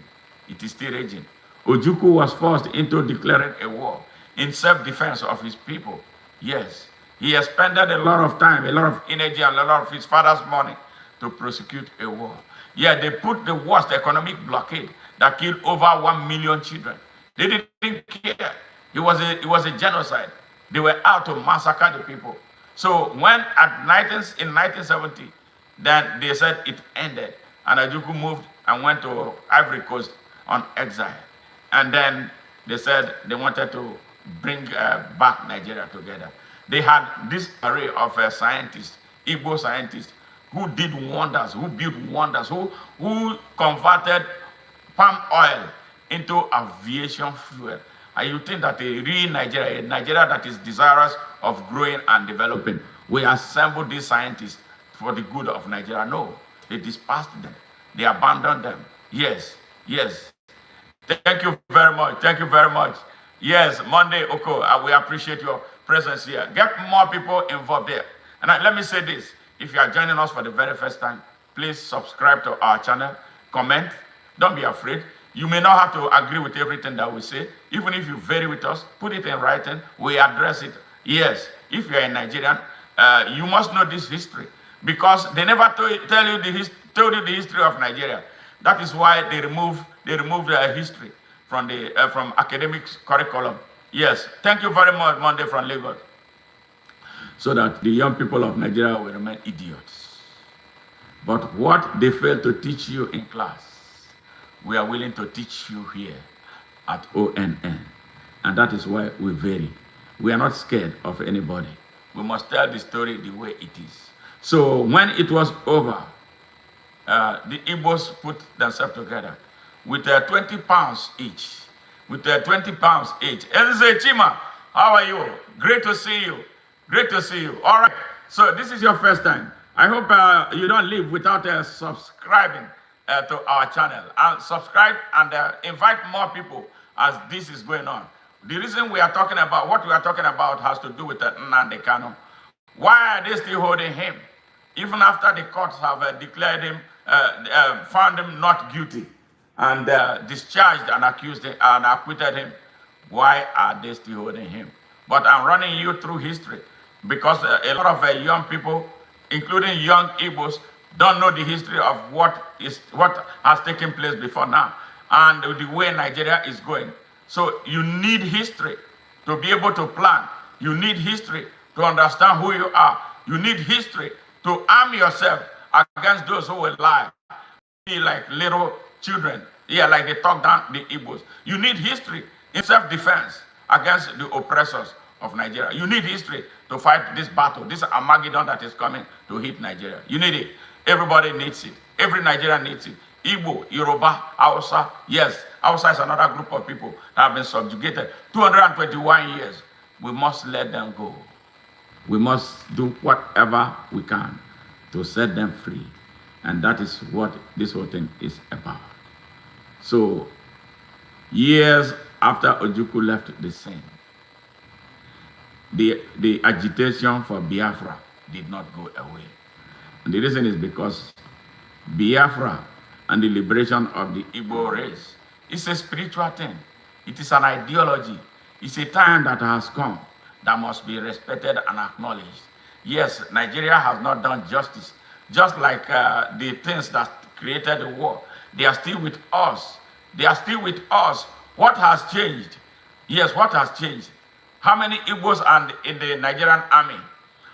It is still raging. Ojukwu was forced into declaring a war in self-defense of his people. Yes, he expended a lot of time, a lot of energy, and a lot of his father's money to prosecute a war. Yeah, they put the worst economic blockade that killed over 1 million children. They didn't care. It was a genocide. They were out to massacre the people. So when in 1970, then they said it ended, and Ojukwu moved and went to Ivory Coast on exile. And then they said they wanted to bring back Nigeria together. They had this array of scientists, Igbo scientists, who did wonders, who built wonders, who converted palm oil into aviation fuel. And you think that a real Nigeria, a Nigeria that is desirous of growing and developing, we assembled these scientists for the good of Nigeria? No, they dispersed them. They abandoned them. Yes, yes. Thank you very much. Thank you very much. Yes, Monday, Oko, we appreciate your presence here. Get more people involved there. And let me say this. If you are joining us for the very first time, please subscribe to our channel, comment. Don't be afraid. You may not have to agree with everything that we say. Even if you vary with us, put it in writing. We address it. Yes, if you're a Nigerian, you must know this history, because they never told you the history of Nigeria. That is why they removed history from the from academic curriculum. Yes, thank you very much, Monday from Lagos. So that the young people of Nigeria will remain idiots. But what they fail to teach you in class, we are willing to teach you here at ONN. And that is why we vary. We are not scared of anybody. We must tell the story the way it is. So when it was over, the Igbos put themselves together with 20 pounds each. With 20 pounds each. And they say, Chima, how are you? Great to see you. Great to see you. All right. So this is your first time. I hope you don't leave without subscribing to our channel. And subscribe and invite more people as this is going on. The reason we are talking about, what we are talking about has to do with Nnamdi Kanu. Why are they still holding him? Even after the courts have declared him, found him not guilty and discharged and accused him and acquitted him. Why are they still holding him? But I'm running you through history because a lot of young people, including young Igbos, don't know the history of what has taken place before now and the way Nigeria is going. So you need history to be able to plan. You need history to understand who you are. You need history to arm yourself against those who will lie. Be like little children. Yeah, like they talk down the Igbos. You need history in self-defense against the oppressors of Nigeria. You need history to fight this battle, this Armageddon that is coming to hit Nigeria. You need it. Everybody needs it. Every Nigerian needs it. Igbo, Yoruba, Hausa. Yes, Hausa is another group of people that have been subjugated 221 years. We must let them go. We must do whatever we can to set them free. And that is what this whole thing is about. So, years after Ojukwu left the scene, the agitation for Biafra did not go away. And the reason is because Biafra and the liberation of the Igbo race is a spiritual thing. It is an ideology. It's a time that has come that must be respected and acknowledged. Yes, Nigeria has not done justice. Just like the things that created the war, they are still with us. They are still with us. What has changed? Yes, what has changed? How many Igbos are in the Nigerian army?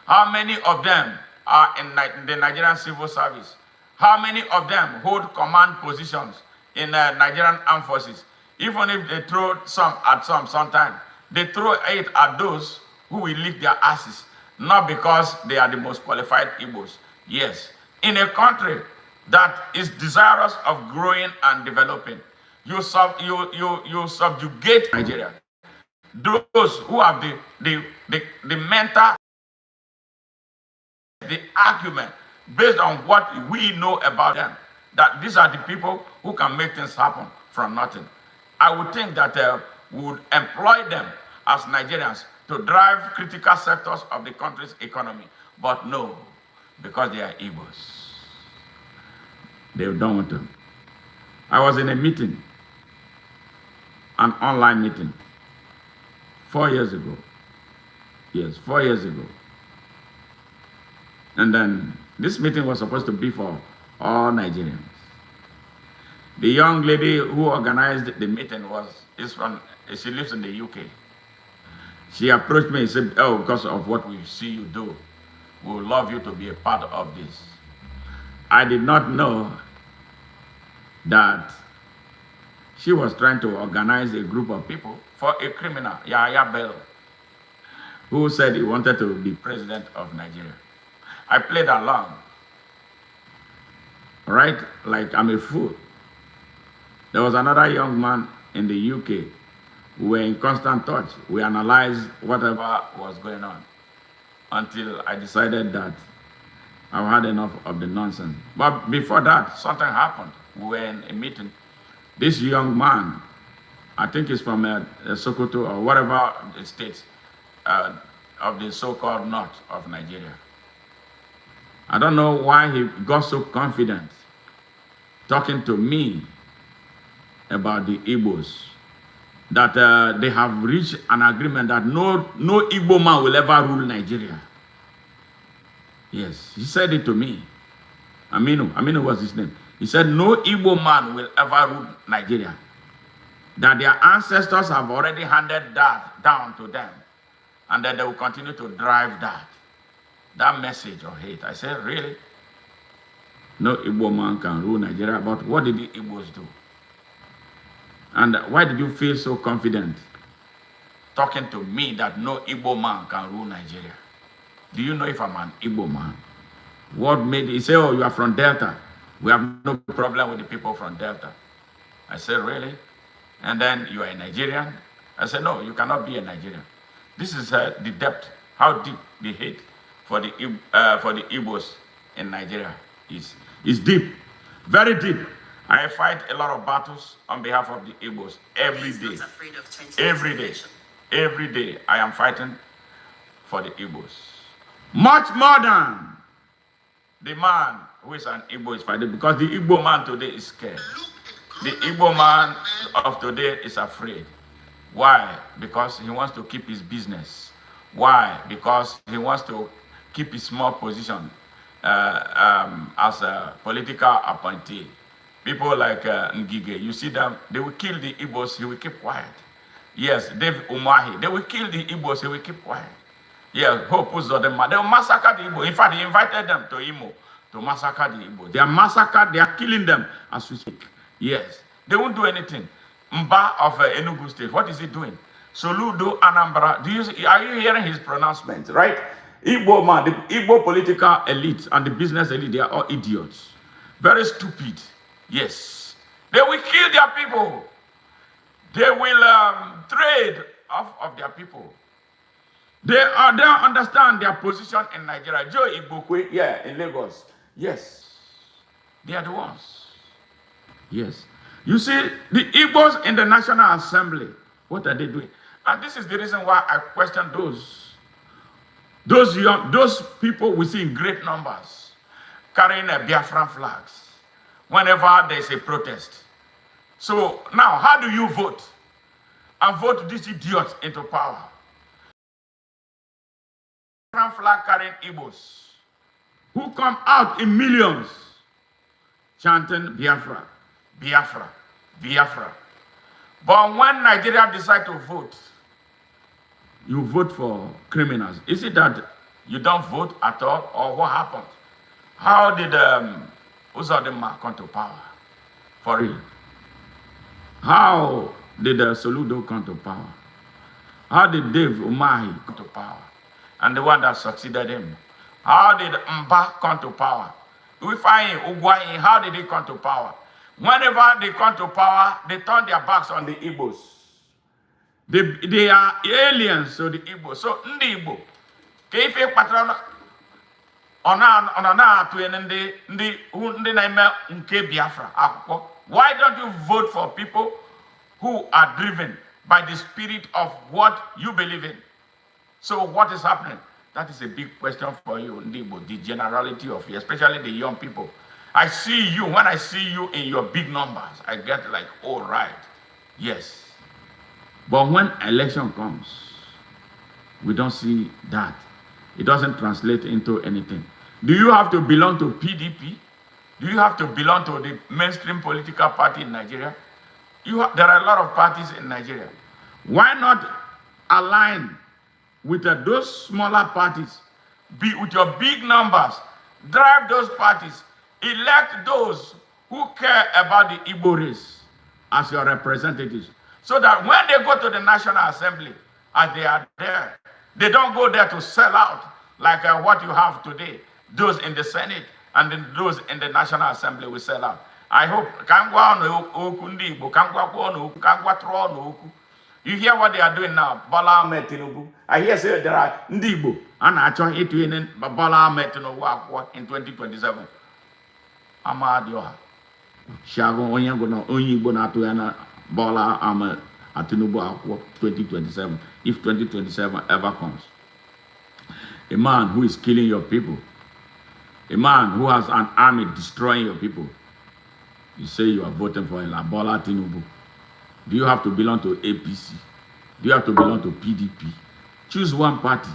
How many of them are in the Nigerian civil service? How many of them hold command positions in Nigerian armed forces? Even if they throw some at sometimes, they throw it at those who will lick their asses, not because they are the most qualified Igbos. Yes, in a country that is desirous of growing and developing, you subjugate Nigeria. Those who have the mental, the argument based on what we know about them, that these are the people who can make things happen from nothing. I would think that we would employ them as Nigerians to drive critical sectors of the country's economy. But no, because they are Igbos. They don't want to. I was in a meeting, an online meeting, 4 years ago. Yes, 4 years ago. And then this meeting was supposed to be for all Nigerians. The young lady who organized the meeting she lives in the UK. She approached me and said, oh, because of what we see you do, we would love you to be a part of this. I did not know that she was trying to organize a group of people for a criminal, Yahya Bello, who said he wanted to be president of Nigeria. I played along, right? Like I'm a fool. There was another young man in the UK. We were in constant touch. We analyzed whatever was going on until I decided that I've had enough of the nonsense. But before that, something happened. We were in a meeting. This young man, I think he's from Sokoto or whatever state of the so-called north of Nigeria. I don't know why he got so confident talking to me about the Igbos, that they have reached an agreement that no Igbo man will ever rule Nigeria. Yes, he said it to me. Aminu was his name. He said no Igbo man will ever rule Nigeria. That their ancestors have already handed that down to them, and that they will continue to drive that message of hate. I said, really? No Igbo man can rule Nigeria, but what did the Igbos do? And why did you feel so confident talking to me that no Igbo man can rule Nigeria? Do you know if I'm an Igbo man? What made he say, oh, you are from Delta? We have no problem with the people from Delta. I said, really? And then you are a Nigerian? I said, no, you cannot be a Nigerian. This is the depth, how deep the hate for the Igbos in Nigeria is. It's deep, very deep. I fight a lot of battles on behalf of the Igbos every day. Every day. Every day I am fighting for the Igbos. Much more than the man who is an Igbo is fighting, because the Igbo man today is scared. The Igbo man of today is afraid. Why? Because he wants to keep his business. Why? Because he wants to keep his small position as a political appointee. People like Ngige, you see them, they will kill the Igbos, he will keep quiet. Yes, David Umahi, they will kill the Igbos, he will keep quiet. Yes, Hope Uzodema, they will massacre the Igbo. In fact, he invited them to Imo to massacre the Igbo. They are massacred, they are killing them as we speak. Yes, they won't do anything. Mba of Enugu State, what is he doing? Soludo, Anambra, are you hearing his pronouncement, right? Igbo man, the Igbo political elite and the business elite, they are all idiots. Very stupid. Yes. They will kill their people. They will trade off of their people. They don't understand their position in Nigeria. Joe Igbokwe, yeah, in Lagos. Yes. They are the ones. Yes. You see, the Igbos in the National Assembly, what are they doing? And this is the reason why I question those people we see in great numbers carrying a Biafran flags whenever there's a protest. So now, how do you vote? And vote these idiots into power. Biafran flag carrying Igbos who come out in millions chanting Biafra, Biafra, Biafra. But when Nigeria decide to vote, you vote for criminals. Is it that you don't vote at all, or what happened? How did Uzodinma come to power? For real. How did Soludo come to power? How did Dave Umahi come to power? And the one that succeeded him. How did Mba come to power? We find Ugwai, how did he come to power? Whenever they come to power, they turn their backs on the Igbos. They are aliens to the Igbo. So, Ndi Igbo, Kefe Patrona, why don't you vote for people who are driven by the spirit of what you believe in? So, what is happening? That is a big question for you, Ndi Igbo, the generality of you, especially the young people. I see you, when I see you in your big numbers, I get like, all right, yes. But when election comes, we don't see that. It doesn't translate into anything. Do you have to belong to PDP? Do you have to belong to the mainstream political party in Nigeria? There are a lot of parties in Nigeria. Why not align with those smaller parties? Be with your big numbers. Drive those parties. Elect those who care about the Igbo race as your representatives. So that when they go to the National Assembly, as they are there, they don't go there to sell out like what you have today. Those in the Senate and then those in the National Assembly will sell out. I hope. You hear what they are doing now? Bola Ahmed Tinubu. I hear say there are Ndibo and I join it in Bola Ahmed Tinubu in 2027. Amadioha. Shago Onyango no Onyibo na tuana Bola Ahmed Tinubu 2027. If 2027 ever comes. A man who is killing your people, A man who has an army destroying your people. You say you are voting for Bola Tinubu. Do you have to belong to APC? Do you have to belong to PDP? Choose one party.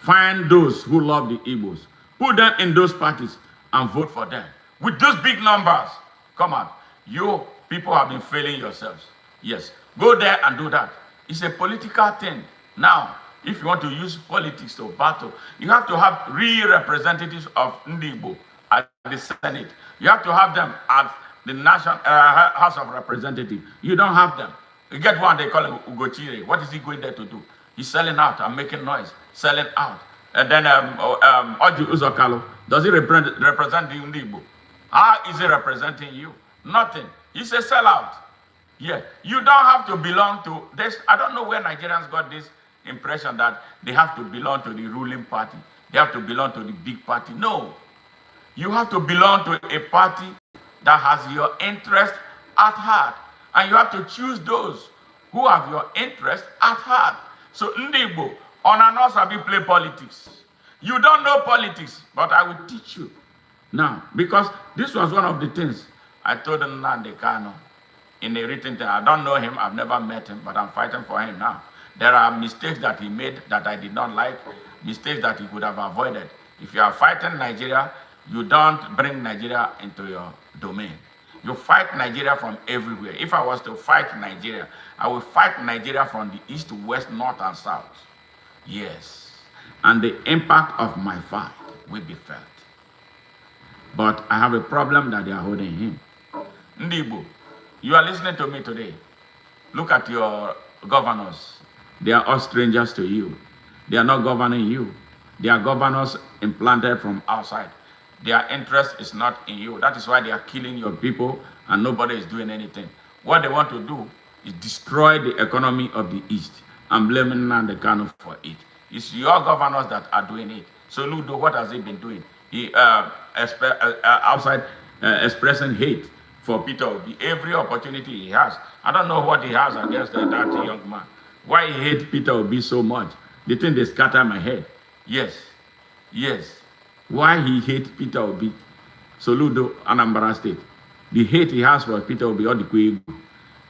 Find those who love the Igbos. Put them in those parties and vote for them. With those big numbers. Come on. You people have been failing yourselves. Yes. Go there and do that. It's a political thing. Now, if you want to use politics to battle, you have to have real representatives of Ndigbo at the Senate. You have to have them at the National House of Representatives. You don't have them. You get one, they call him Ugochire. What is he going there to do? He's selling out and making noise, selling out. And then Oji Uzokalo, does he represent the Ndigbo? How is he representing you? Nothing. He's a sellout. Yeah, you don't have to belong to this. I don't know where Nigerians got this impression that they have to belong to the ruling party. They have to belong to the big party. No. You have to belong to a party that has your interest at heart. And you have to choose those who have your interest at heart. So Ndigbo, on and off, Sabi play politics. You don't know politics, but I will teach you. Now, because this was one of the things I told Nnamdi Kanu in a written thing. I don't know him, I've never met him, but I'm fighting for him now. There are mistakes that he made that I did not like, mistakes that he could have avoided. If you are fighting Nigeria, you don't bring Nigeria into your domain. You fight Nigeria from everywhere. If I was to fight Nigeria, I will fight Nigeria from the east to west, north and south. Yes. And the impact of my fight will be felt. But I have a problem that they are holding him. Ndigbo, you are listening to me today. Look at your governors. They are all strangers to you. They are not governing you. They are governors implanted from outside. Their interest is not in you. That is why they are killing your people and nobody is doing anything. What they want to do is destroy the economy of the East and blaming Nnamdi Kanu for it. It's your governors that are doing it. So Ludo, what has he been doing? He outside expressing hate for Peter Obi every opportunity he has. I don't know what he has against that young man. Why he hates Peter Obi so much? The thing they scatter my head. Yes, yes. Why he hates Peter Obi? Soludo, Anambra State. The hate he has for Peter Obi or the Kwegu.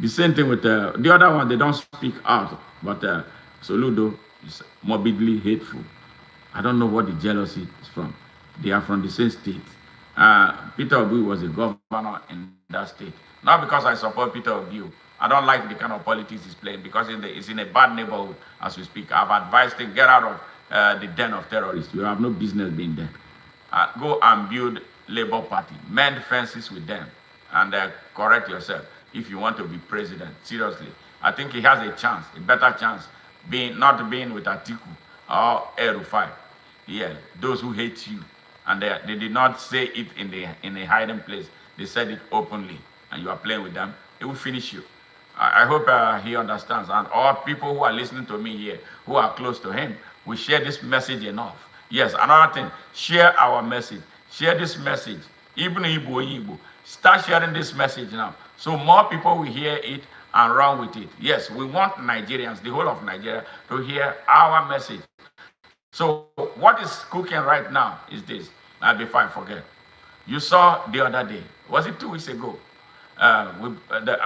The same thing with the other one, they don't speak out. But Soludo is morbidly hateful. I don't know what the jealousy is from. They are from the same state. Peter Obi was a governor in that state. Not because I support Peter Obi. I don't like the kind of politics he's playing because it's in a bad neighborhood as we speak. I've advised him, get out of the den of terrorists. You have no business being there. Go and build Labour Party. Mend fences with them and correct yourself if you want to be president. Seriously. I think he has a chance, a better chance, not being with Atiku or El-Rufai. Yeah, those who hate you. And they did not say it in a hiding place. They said it openly. And you are playing with them. It will finish you. I hope he understands. And all people who are listening to me here, who are close to him, we share this message enough. Yes, another thing, share our message. Share this message. Even Igbo. Start sharing this message now. So more people will hear it and run with it. Yes, we want Nigerians, the whole of Nigeria, to hear our message. So what is cooking right now is this. Before I forget. You saw the other day, was it 2 weeks ago?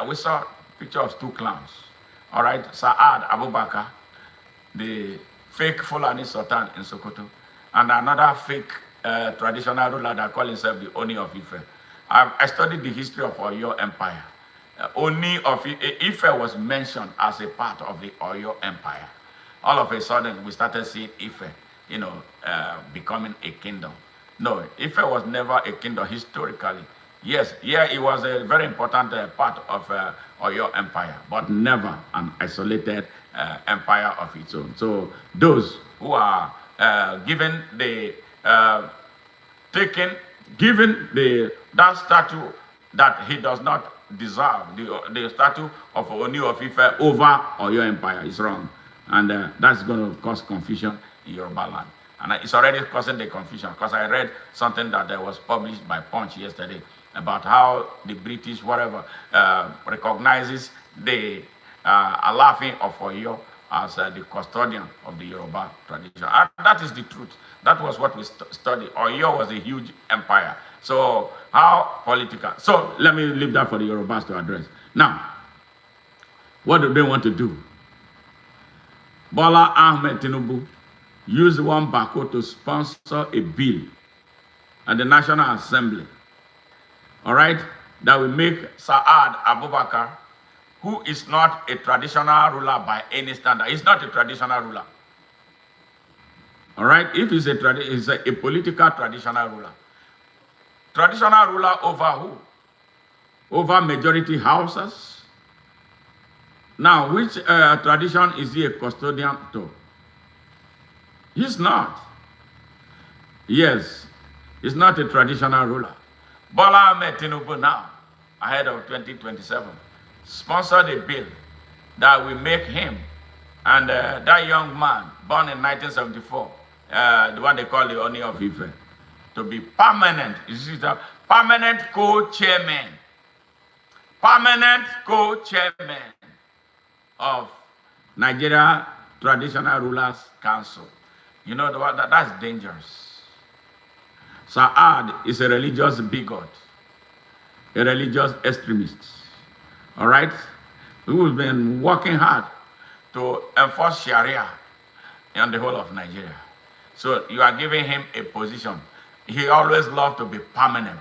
We saw picture of 2 clowns. All right, Saad Abubakar, the fake Fulani Sultan in Sokoto, and another fake traditional ruler that call himself the Oni of Ife. I studied the history of Oyo Empire. Oni of Ife was mentioned as a part of the Oyo Empire. All of a sudden, we started seeing Ife, becoming a kingdom. No, Ife was never a kingdom historically. Yes, yeah, it was a very important part of Oyo Empire, but never an isolated empire of its own. So those who are given that statue that he does not deserve, the statue of Oni of Ife over Oyo Empire is wrong. And that's going to cause confusion in Yoruba land. And it's already causing the confusion because I read something that was published by Punch yesterday about how the British, recognizes the Alaafin of Oyo as the custodian of the Yoruba tradition. And that is the truth. That was what we studied. Oyo was a huge empire. So how political? So let me leave that for the Yorubas to address. Now, what do they want to do? Bola Ahmed Tinubu used one bako to sponsor a bill at the National Assembly, all right, that will make Saad Abubakar, who is not a traditional ruler by any standard. He's not a traditional ruler. All right, if he's a political traditional ruler. Traditional ruler over who? Over majority houses. Now, which tradition is he a custodian to? He's not. Yes, he's not a traditional ruler. Bola Ahmed Tinubu now, ahead of 2027, sponsored a bill that will make him and that young man, born in 1974, the one they call the Oni of Ife, to be permanent, permanent co-chairman. Permanent co-chairman of Nigeria Traditional Rulers Council. You know, that's dangerous. Saad is a religious bigot, a religious extremist, all right, who's been working hard to enforce Sharia in the whole of Nigeria. So you are giving him a position. He always loved to be permanent.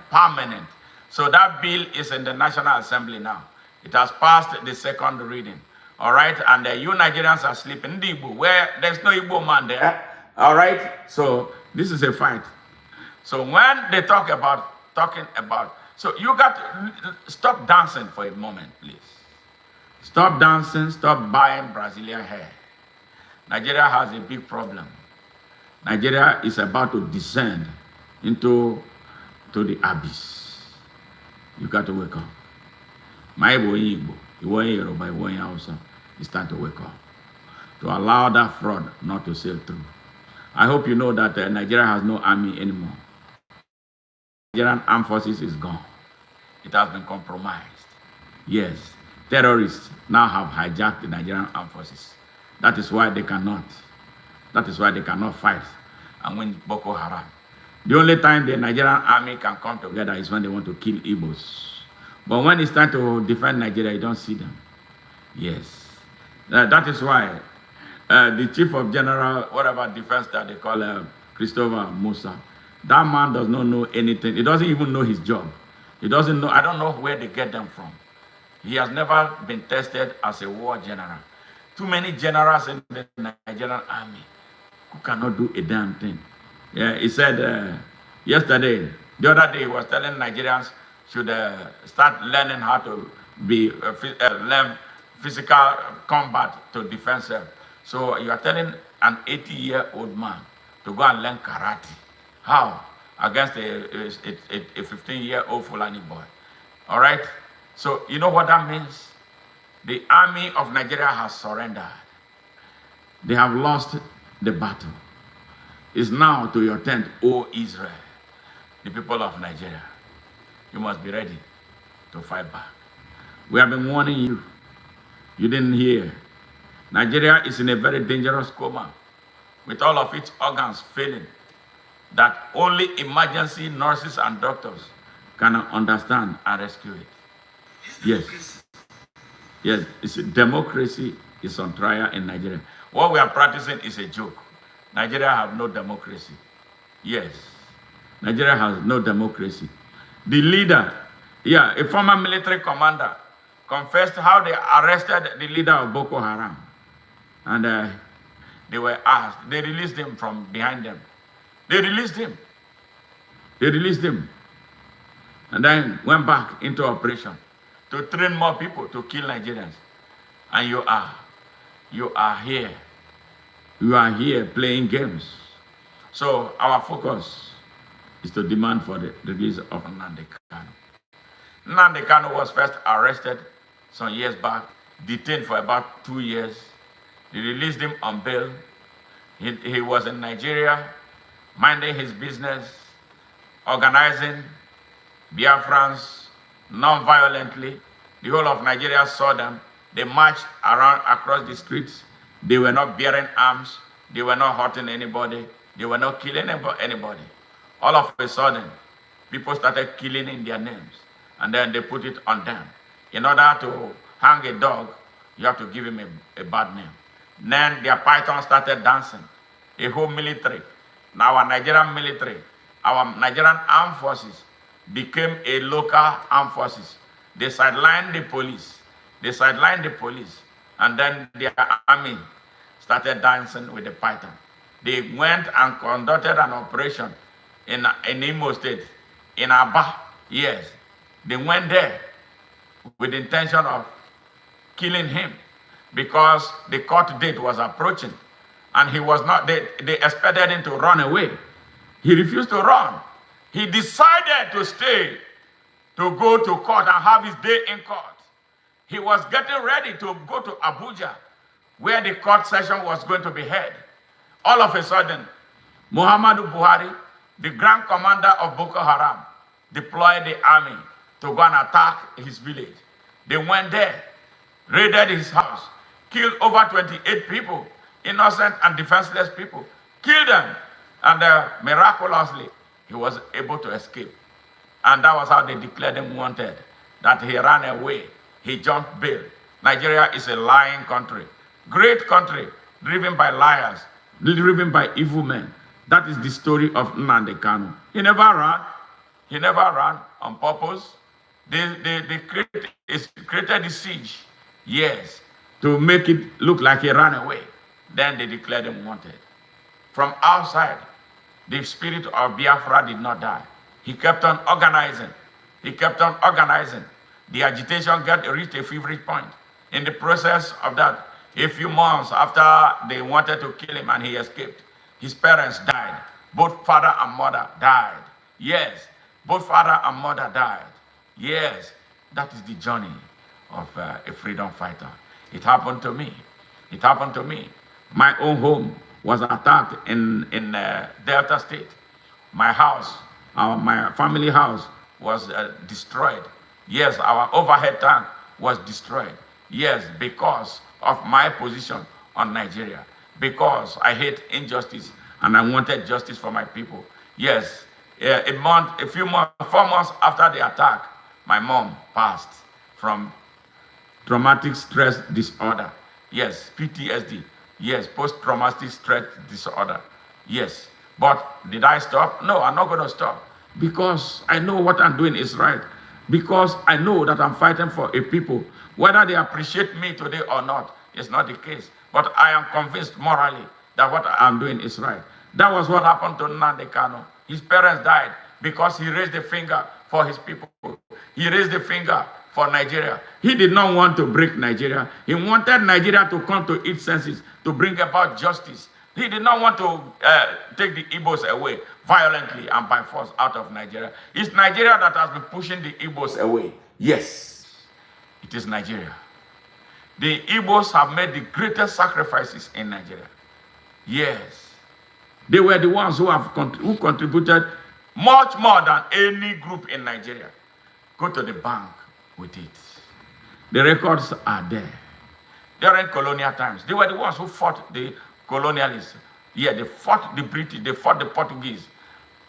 So that bill is in the National Assembly now. It has passed the second reading, all right, and you Nigerians are sleeping in the Igbo, where there's no Igbo man there, all right. So this is a fight. So when they talking about, so you got to stop dancing for a moment, please. Stop dancing, stop buying Brazilian hair. Nigeria has a big problem. Nigeria is about to descend into the abyss. You got to wake up. My Igbo, Yoruba, Hausa, it's time to wake up. To allow that fraud not to sail through. I hope you know that Nigeria has no army anymore. Nigerian armed forces is gone. It has been compromised. Yes, terrorists now have hijacked the Nigerian armed forces. That is why they cannot fight and win Boko Haram. The only time the Nigerian army can come together is when they want to kill Igbos. But when it's time to defend Nigeria, you don't see them. Yes. That is why the chief of general, whatever defense that they call Christopher Musa, that man does not know anything. He doesn't even know his job. He doesn't know, I don't know where they get them from. He has never been tested as a war general. Too many generals in the Nigerian army who cannot do a damn thing. Yeah, he said yesterday, the other day, he was telling Nigerians should start learning how to learn physical combat to defend self. So you are telling an 80-year-old man to go and learn karate. How? Against a 15-year-old Fulani boy. All right? So you know what that means? The army of Nigeria has surrendered. They have lost the battle. It's now to your tent, O Israel, the people of Nigeria. You must be ready to fight back. We have been warning you. You didn't hear. Nigeria is in a very dangerous coma with all of its organs failing, that only emergency nurses and doctors can understand and rescue it. Yes. Yes, democracy is on trial in Nigeria. What we are practicing is a joke. Nigeria has no democracy. Yes, Nigeria has no democracy. The leader, a former military commander, confessed how they arrested the leader of Boko Haram. And they were asked, they released him from behind them. They released him. And then went back into operation to train more people to kill Nigerians. And you are here. You are here playing games. So our focus is to demand for the release of Nnamdi Kanu. Nnamdi Kanu was first arrested some years back, detained for about 2 years. They released him on bail. He was in Nigeria, minding his business, organizing Biafrans non-violently. The whole of Nigeria saw them. They marched around across the streets They were not bearing arms. They were not hurting anybody. They were not killing anybody. All of a sudden, people started killing in their names. And then they put it on them. In order to hang a dog, you have to give him a bad name. Then their python started dancing. A whole military. Now our Nigerian military, our Nigerian armed forces became a local armed forces. They sidelined the police. They sidelined the police. And then their army started dancing with the python. They went and conducted an operation in Imo State, in Aba. Yes, they went there with the intention of killing him because the court date was approaching, and he was not. They expected him to run away. He refused to run. He decided to stay, to go to court and have his day in court. He was getting ready to go to Abuja, where the court session was going to be held. All of a sudden, Muhammadu Buhari, the grand commander of Boko Haram, deployed the army to go and attack his village. They went there, raided his house, killed over 28 people, innocent and defenseless people, killed them, and miraculously, he was able to escape. And that was how they declared him wanted, that he ran away, he jumped bail. Nigeria is a lying country, great country, driven by liars, driven by evil men. That is the story of Nnamdi Kanu. He never ran. He never ran on purpose. They created the siege, yes, to make it look like he ran away. Then they declared him wanted. From outside, the spirit of Biafra did not die. He kept on organizing. He kept on organizing. The agitation reached a feverish point. In the process of that, a few months after they wanted to kill him and he escaped, his parents died. Both father and mother died. Yes, both father and mother died. Yes, that is the journey of a freedom fighter. It happened to me. It happened to me. My own home was attacked in Delta State. My house, my family house was destroyed. Yes, our overhead tank was destroyed. Yes, because of my position on Nigeria. Because I hate injustice and I wanted justice for my people. Yes, a few months, 4 months after the attack, my mom passed from traumatic stress disorder. Yes, PTSD. Yes, post-traumatic stress disorder. Yes, but did I stop? No, I'm not going to stop because I know what I'm doing is right. Because I know that I'm fighting for a people. Whether they appreciate me today or not, it's not the case. But I am convinced morally that what I'm doing is right. That was what happened to Nnamdi Kanu. His parents died because he raised the finger for his people. He raised the finger for Nigeria. He did not want to break Nigeria. He wanted Nigeria to come to its senses, to bring about justice. He did not want to take the Igbos away violently and by force out of Nigeria. It's Nigeria that has been pushing the Igbos away. Yes, it is Nigeria. The Igbos have made the greatest sacrifices in Nigeria. Yes. They were the ones who contributed much more than any group in Nigeria. Go to the bank with it. The records are there. During colonial times, they were the ones who fought the colonialists. Yeah, they fought the British, they fought the Portuguese,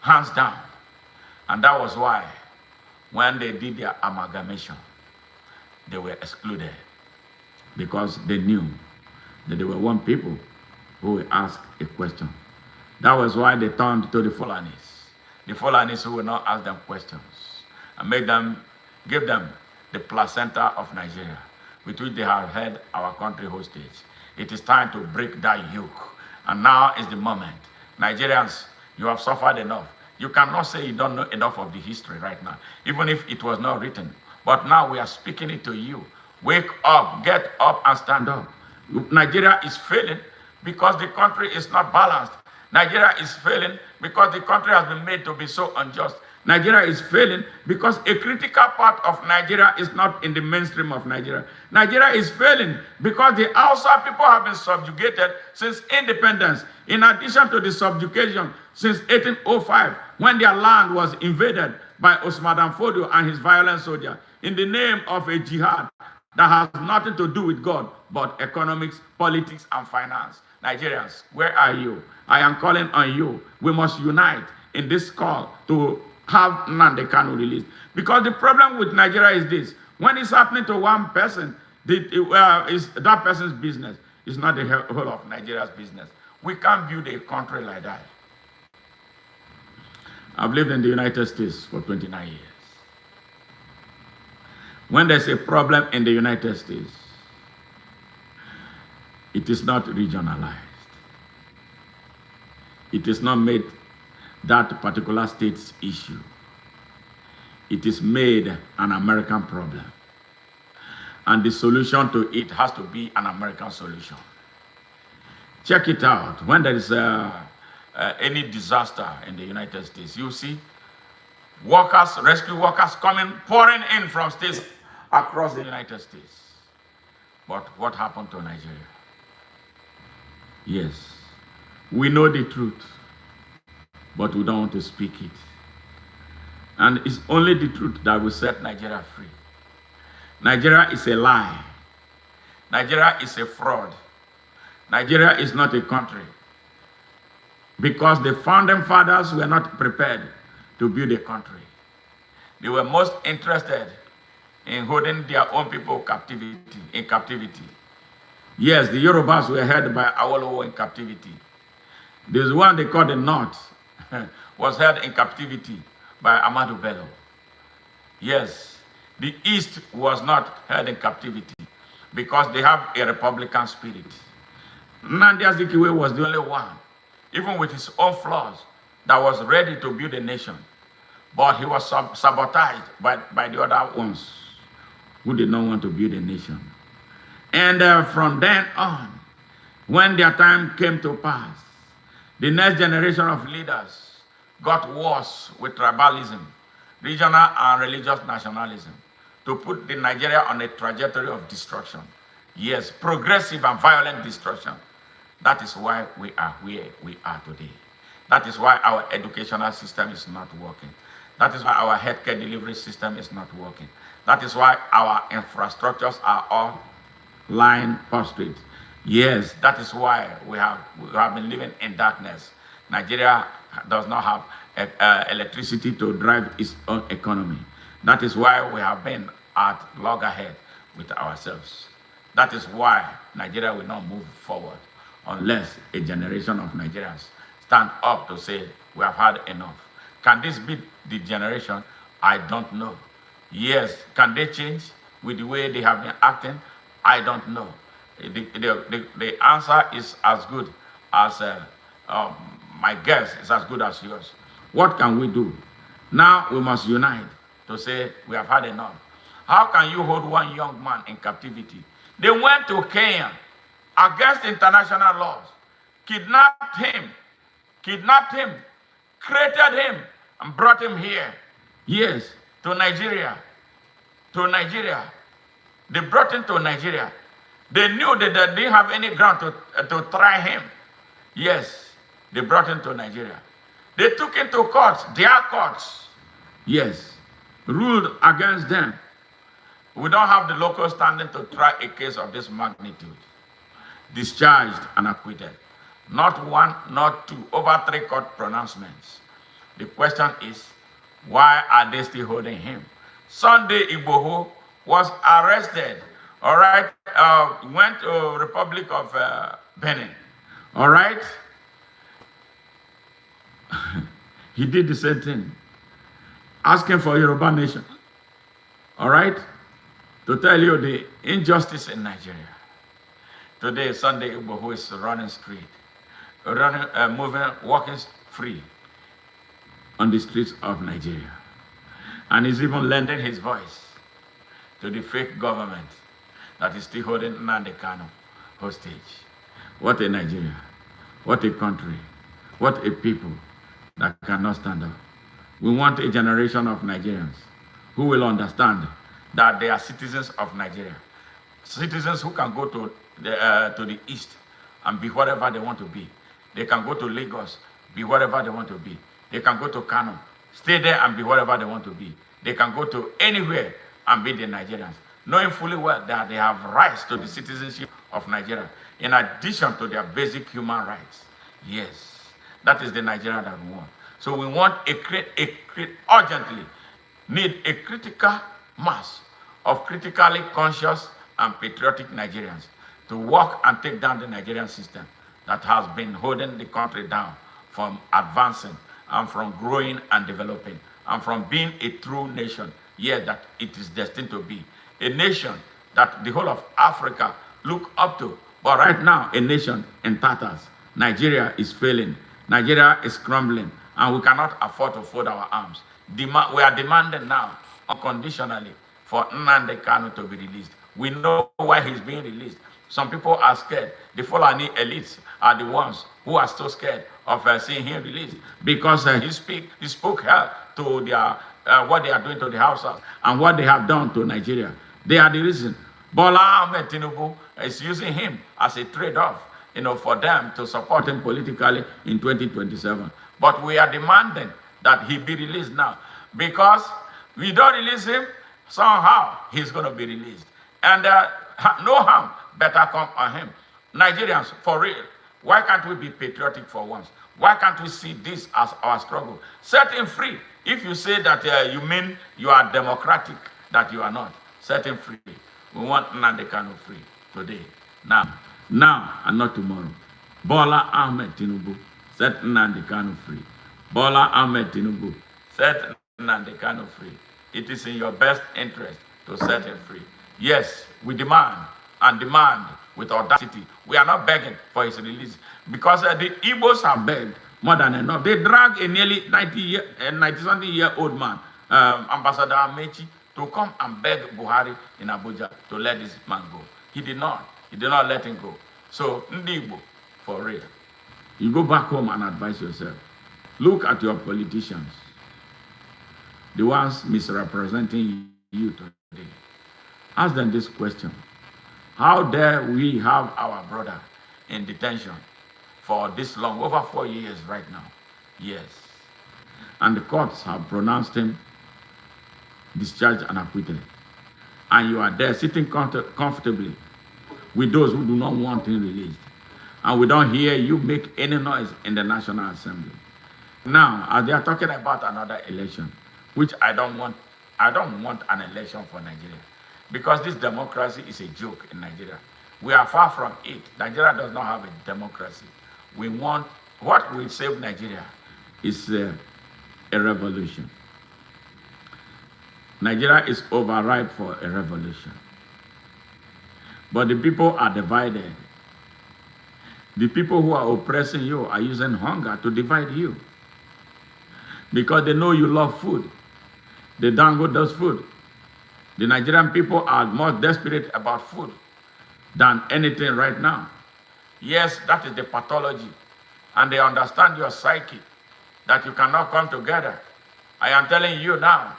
hands down. And that was why, when they did their amalgamation, they were excluded. Because they knew that they were one people who would ask a question. That was why they turned to the Fulanis. The Fulanis who will not ask them questions and give them the placenta of Nigeria, with which they have held our country hostage. It is time to break that yoke. And now is the moment. Nigerians, you have suffered enough. You cannot say you don't know enough of the history right now, even if it was not written. But now we are speaking it to you. Wake up, get up and stand up. Nigeria is failing because the country is not balanced. Nigeria is failing because the country has been made to be so unjust. Nigeria is failing because a critical part of Nigeria is not in the mainstream of Nigeria. Nigeria is failing because the outside people have been subjugated since independence. In addition to the subjugation since 1805, when their land was invaded by Osman Dan Fodio and his violent soldiers, in the name of a jihad that has nothing to do with God, but economics, politics, and finance. Nigerians, where are you? I am calling on you. We must unite in this call to have Nnamdi Kanu released. Because the problem with Nigeria is this: when it's happening to one person, it's that person's business. It's not the whole of Nigeria's business. We can't build a country like that. I've lived in the United States for 29 years. When there's a problem in the United States, it is not regionalized. It is not made that particular state's issue. It is made an American problem. And the solution to it has to be an American solution. Check it out. When there is any disaster in the United States, you see workers, rescue workers pouring in from states across the United States. But what happened to Nigeria? Yes, we know the truth, but we don't want to speak it. And it's only the truth that will set Nigeria free. Nigeria is a lie. Nigeria is a fraud. Nigeria is not a country. Because the founding fathers were not prepared to build a country. They were most interested in holding their own people in captivity. Yes, the Yorubas were held by Awolowo in captivity. There's one they called the North was held in captivity by Ahmadu Bello. Yes, the East was not held in captivity because they have a Republican spirit. Nnamdi Azikiwe was the only one, even with his own flaws, that was ready to build a nation. But he was sabotaged by the other ones who did not want to build a nation. And from then on, when their time came to pass, the next generation of leaders got worse with tribalism, regional and religious nationalism, to put the Nigeria on a trajectory of destruction. Yes, progressive and violent destruction. That is why we are where we are today. That is why our educational system is not working. That is why our healthcare delivery system is not working. That is why our infrastructures are all lying prostrate. Yes, that is why we have been living in darkness. Nigeria does not have electricity to drive its own economy. That is why we have been at loggerhead with ourselves. That is why Nigeria will not move forward unless a generation of Nigerians stand up to say, we have had enough. Can this be the generation? I don't know. Yes, can they change with the way they have been acting? I don't know. The answer is as good as my guess is as good as yours. What can we do? Now we must unite to say we have had enough. How can you hold one young man in captivity? They went to Kenya against international laws, kidnapped him, created him, and brought him here. Yes, to Nigeria. They brought him to Nigeria. They knew that they didn't have any ground to try him. Yes, they brought him to Nigeria. They took him to courts, their courts. Yes, ruled against them. We don't have the local standing to try a case of this magnitude. Discharged and acquitted. Not one, not two, over 3 court pronouncements. The question is, why are they still holding him? Sunday Igboho was arrested, all right, went to Republic of Benin, all right? He did the same thing, asking for Yoruba nation, all right? To tell you the injustice in Nigeria. Today, Sunday Igboho is running street, moving, walking free on the streets of Nigeria. And he's even lending his voice to the fake government that is still holding Nnamdi Kanu hostage. What a Nigeria, what a country, what a people that cannot stand up. We want a generation of Nigerians who will understand that they are citizens of Nigeria. Citizens who can go to the east and be whatever they want to be. They can go to Lagos, be whatever they want to be. They can go to Kano, stay there and be whatever they want to be. They can go to anywhere and be the Nigerians. knowing fully well that they have rights to the citizenship of Nigeria, in addition to their basic human rights. Yes, that is the Nigeria that we want. So we want urgently need a critical mass of critically conscious and patriotic Nigerians to work and take down the Nigerian system that has been holding the country down from advancing and from growing and developing and from being a true nation, yet that it is destined to be. A nation that the whole of Africa look up to. But right now, a nation in tatters. Nigeria is failing. Nigeria is crumbling. And we cannot afford to fold our arms. We are demanding now, unconditionally, for Nnamdi Kanu to be released. We know why he's being released. Some people are scared. The Fulani elites are the ones who are so scared of seeing him released because he spoke hell to their, what they are doing to the Hausa and what they have done to Nigeria. They are the reason. Bola Ahmed Tinubu is using him as a trade-off, for them to support him politically in 2027. But we are demanding that he be released now because we don't release him, somehow he's going to be released. And no harm better come on him. Nigerians, for real, why can't we be patriotic for once? Why can't we see this as our struggle? Set him free. If you say that you mean you are democratic, that you are not, set him free. We want Nnamdi Kanu free today, now and not tomorrow. Bola Ahmed Tinubu, set Nnamdi Kanu free. Bola Ahmed Tinubu, set Nnamdi Kanu free. It is in your best interest to set him free. Yes, we demand with audacity. We are not begging for his release because the Igbos have begged more than enough. They drag a nearly 90-something-year-old man, Ambassador Amechi, to come and beg Buhari in Abuja to let this man go. He did not let him go. So, Ndi Igbo, for real, you go back home and advise yourself. Look at your politicians, the ones misrepresenting you today. Ask them this question. How dare we have our brother in detention for this long, over 4 years right now? Yes. And the courts have pronounced him discharged and acquitted. And you are there sitting comfortably with those who do not want him released. And we don't hear you make any noise in the National Assembly. Now, as they are talking about another election, which I don't want an election for Nigeria. Because this democracy is a joke in Nigeria. We are far from it. Nigeria does not have a democracy. We want, what will save Nigeria is a revolution. Nigeria is overripe for a revolution. But the people are divided. The people who are oppressing you are using hunger to divide you. Because they know you love food. They don't go those food. The Nigerian people are more desperate about food than anything right now. Yes, that is the pathology. And they understand your psyche, that you cannot come together. I am telling you now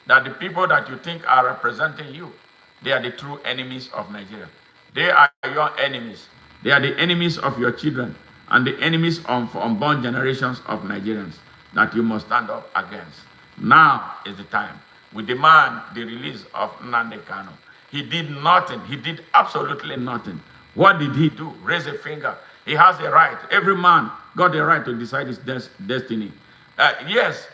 that the people that you think are representing you, they are the true enemies of Nigeria. They are your enemies. They are the enemies of your children and the enemies of unborn generations of Nigerians that you must stand up against. Now is the time. We demand the release of Nnamdi Kanu. He did nothing. He did absolutely nothing. What did he do? Raise a finger. He has a right. Every man got a right to decide his destiny. Yes,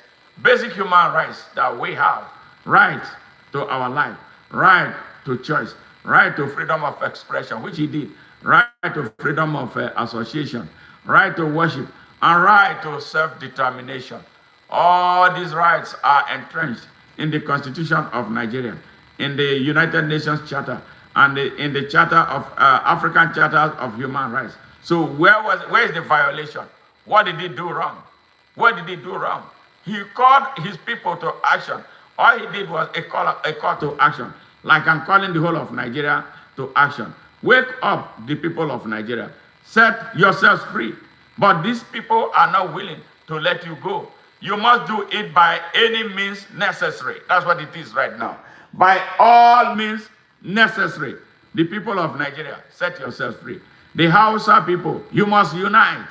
basic human rights that we have. Right to our life. Right to choice. Right to freedom of expression, which he did. Right to freedom of association. Right to worship. And right to self-determination. All these rights are entrenched in the Constitution of Nigeria, in the United Nations Charter, and in the Charter of African Charter of Human Rights. So where is the violation? What did he do wrong? What did he do wrong? He called his people to action. All he did was a call to action, like I'm calling the whole of Nigeria to action. Wake up, the people of Nigeria. Set yourselves free. But these people are not willing to let you go. You must do it by any means necessary. That's what it is right now. By all means necessary. The people of Nigeria, set yourselves free. The Hausa people, you must unite.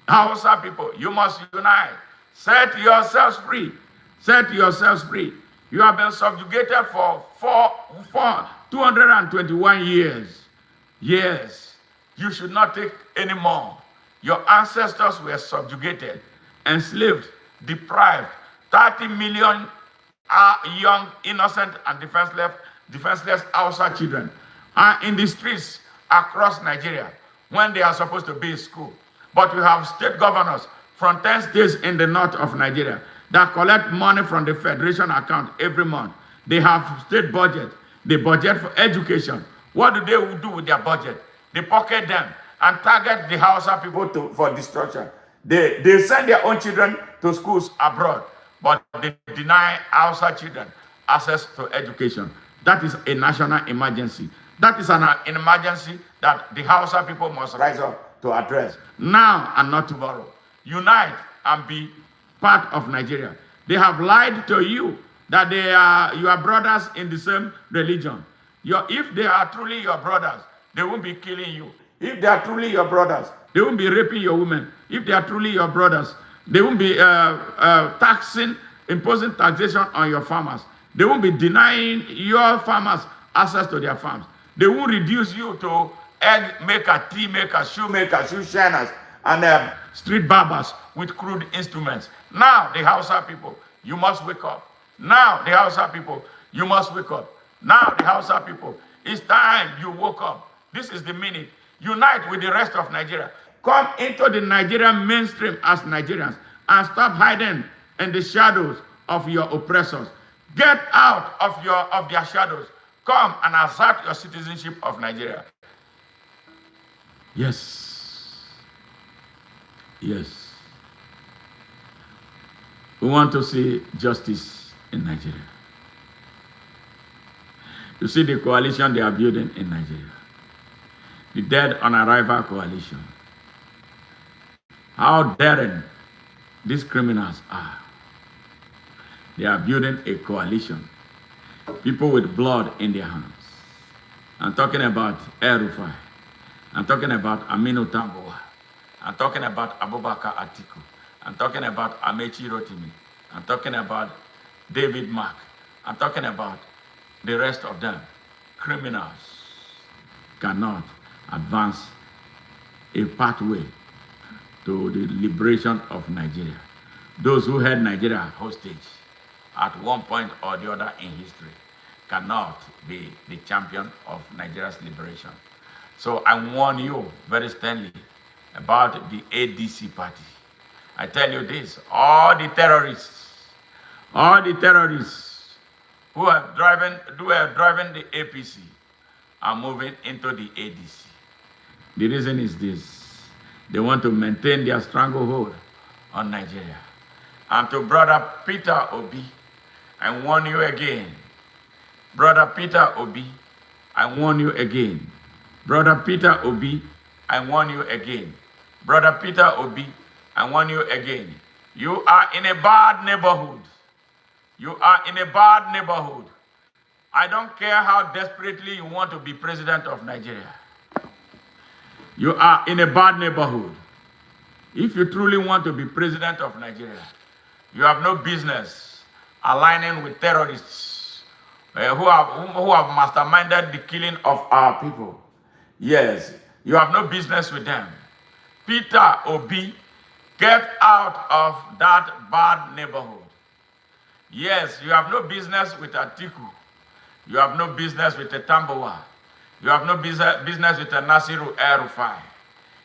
Hausa people, you must unite. Set yourselves free. Set yourselves free. You have been subjugated for 221 years. Yes, you should not take any more. Your ancestors were subjugated, enslaved, deprived. 30 million young, innocent, and defenseless Hausa children are in the streets across Nigeria when they are supposed to be in school. But we have state governors from 10 states in the north of Nigeria that collect money from the federation account every month. They have state budget. They budget for education. What do they do with their budget? They pocket them and target the Hausa people for destruction. They send their own children to schools abroad, but they deny Hausa children access to education. That is a national emergency. That is an emergency that the Hausa people must rise up to address now and not tomorrow. Unite and be part of Nigeria. They have lied to you that they are your brothers in the same religion. If they are truly your brothers, they won't be killing you. If they are truly your brothers, they won't be raping your women. If they are truly your brothers, they won't be imposing taxation on your farmers. They won't be denying your farmers access to their farms. They won't reduce you to egg maker, tea maker, shoe shiners, and street barbers with crude instruments. Now, the Hausa people, you must wake up. Now, the Hausa people, you must wake up. Now, the Hausa people, it's time you woke up. This is the minute. Unite with the rest of Nigeria. Come into the Nigerian mainstream as Nigerians and stop hiding in the shadows of your oppressors. Get out of their shadows. Come and assert your citizenship of Nigeria. Yes. Yes. We want to see justice in Nigeria. You see the coalition they are building in Nigeria. The dead on arrival coalition. How daring these criminals are. They are building a coalition. People with blood in their hands. I'm talking about El-Rufai. I'm talking about Aminu Tambuwa. I'm talking about Abubakar Atiku. I'm talking about Amechi Rotimi. I'm talking about David Mark. I'm talking about the rest of them. Criminals cannot advance a pathway to the liberation of Nigeria. Those who held Nigeria hostage at one point or the other in history cannot be the champion of Nigeria's liberation. So I warn you very sternly about the ADC party. I tell you this, all the terrorists who are driving the APC are moving into the ADC. The reason is this. They want to maintain their stranglehold on Nigeria. And to Brother Peter Obi, I warn you again. Brother Peter Obi, I warn you again. Brother Peter Obi, I warn you again. Brother Peter Obi, I warn you again. You are in a bad neighborhood. You are in a bad neighborhood. I don't care how desperately you want to be president of Nigeria. You are in a bad neighborhood. If you truly want to be president of Nigeria, you have no business aligning with terrorists who have masterminded the killing of our people. Yes, you have no business with them. Peter Obi, get out of that bad neighborhood. Yes, you have no business with Atiku. You have no business with the Tambuwa. You have no business with the Nasiru El-Rufai.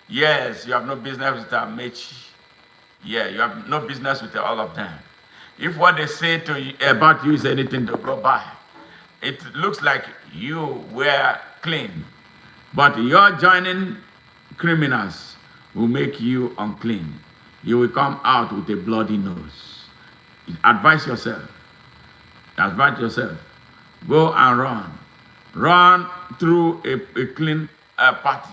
Yes, you have no business with the Amechi. Yeah, you have no business with all of them. If what they say to you, about you is anything to go by, it looks like you were clean. But your joining criminals will make you unclean. You will come out with a bloody nose. Advise yourself. Advise yourself. Go and run. Run through a clean party.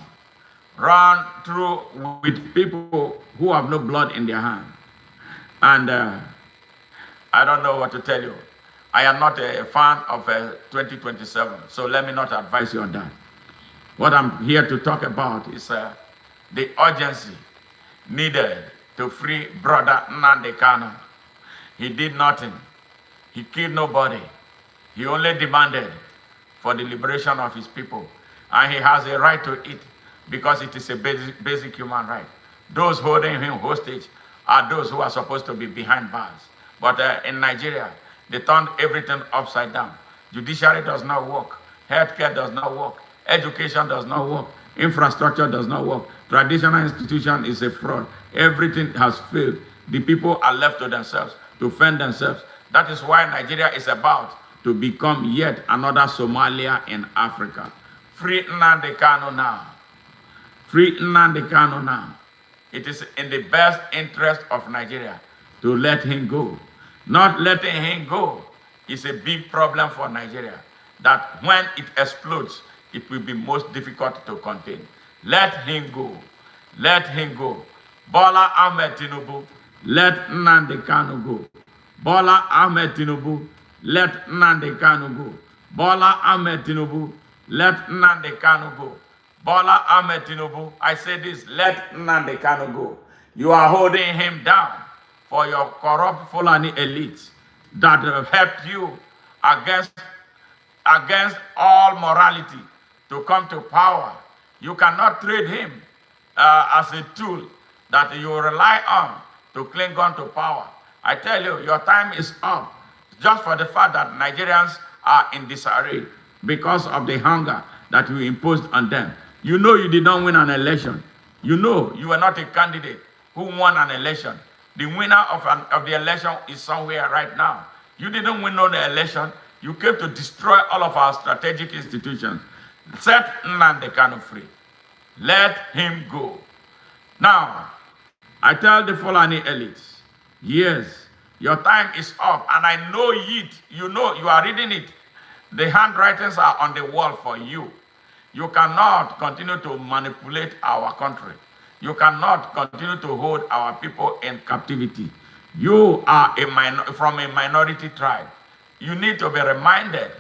Run through with people who have no blood in their hand. And I don't know what to tell you. I am not a fan of 2027, so let me not advise you on that. What I'm here to talk about is the urgency needed to free Brother Nnamdi Kanu. He did nothing. He killed nobody. He only demanded for the liberation of his people. And he has a right to it because it is a basic human right. Those holding him hostage are those who are supposed to be behind bars. But in Nigeria, they turned everything upside down. Judiciary does not work. Healthcare does not work. Education does not work. Infrastructure does not work. Traditional institution is a fraud. Everything has failed. The people are left to themselves to fend themselves. That is why Nigeria is about to become yet another Somalia in Africa. Free Nnamdi Kanu now. Free Nnamdi Kanu now. It is in the best interest of Nigeria to let him go. Not letting him go is a big problem for Nigeria. That when it explodes, it will be most difficult to contain. Let him go. Let him go. Bola Ahmed Tinubu, let Nnamdi Kanu go. Bola Ahmed Tinubu, let Nnamdi Kanu go. Bola Ahmed Tinubu, let Nnamdi Kanu go. Bola Ahmed Tinubu, I say this, let Nnamdi Kanu go. You are holding him down for your corrupt Fulani elites that helped you against all morality to come to power. You cannot trade him as a tool that you rely on to cling on to power. I tell you, your time is up just for the fact that Nigerians are in disarray because of the hunger that you imposed on them. You know you did not win an election. You know you were not a candidate who won an election. The winner of the election is somewhere right now. You didn't win no election. You came to destroy all of our strategic institutions. Set Nnamdi Kanu free. Let him go. Now, I tell the Fulani elites, yes, your time is up, and I know it. You know, you are reading it. The handwritings are on the wall for you. You cannot continue to manipulate our country. You cannot continue to hold our people in captivity. You are from a minority tribe. You need to be reminded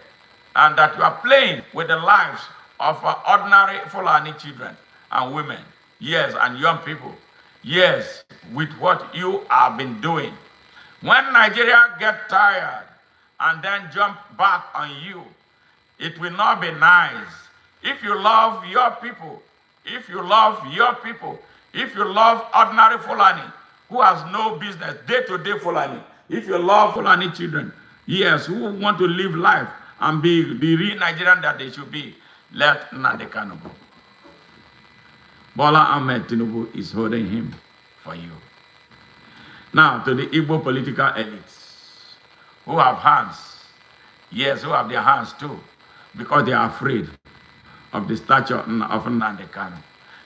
and that you are playing with the lives of ordinary Fulani children and women, yes, and young people, yes, with what you have been doing. When Nigeria gets tired and then jump back on you, it will not be nice. If you love your people, if you love ordinary Fulani who has no business, day-to-day Fulani, if you love Fulani children, yes, who want to live life and be the real Nigerian that they should be, let Nnamdi Kanu go. Bola Ahmed Tinubu is holding him for you. Now, to the Igbo political elites who have hands, yes, who have their hands too, because they are afraid of the stature of Nnamdi Kanu.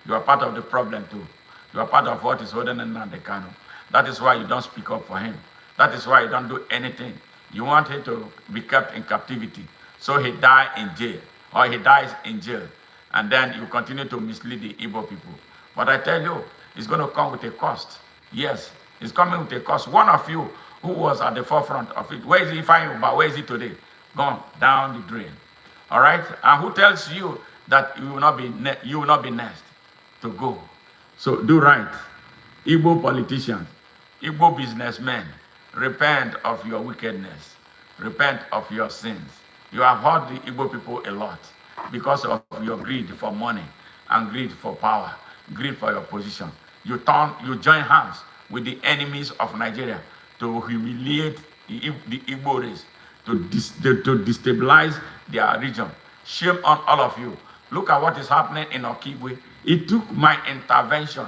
You are part of the problem too. You are part of what is holding Nnamdi Kanu. That is why you don't speak up for him. That is why you don't do anything. You want him to be kept in captivity, so he dies in jail, or he dies in jail, and then you continue to mislead the Igbo people. But I tell you, it's going to come with a cost. Yes, it's coming with a cost. One of you who was at the forefront of it, where is he finding? But where is he today? Gone down the drain. All right, and who tells you that you will not be next to go? So do right. Igbo politicians, Igbo businessmen, repent of your wickedness. Repent of your sins. You have hurt the Igbo people a lot because of your greed for money and greed for power, greed for your position. You join hands with the enemies of Nigeria to humiliate the Igbo race, to destabilize their region. Shame on all of you. Look at what is happening in Okigwe. It took my intervention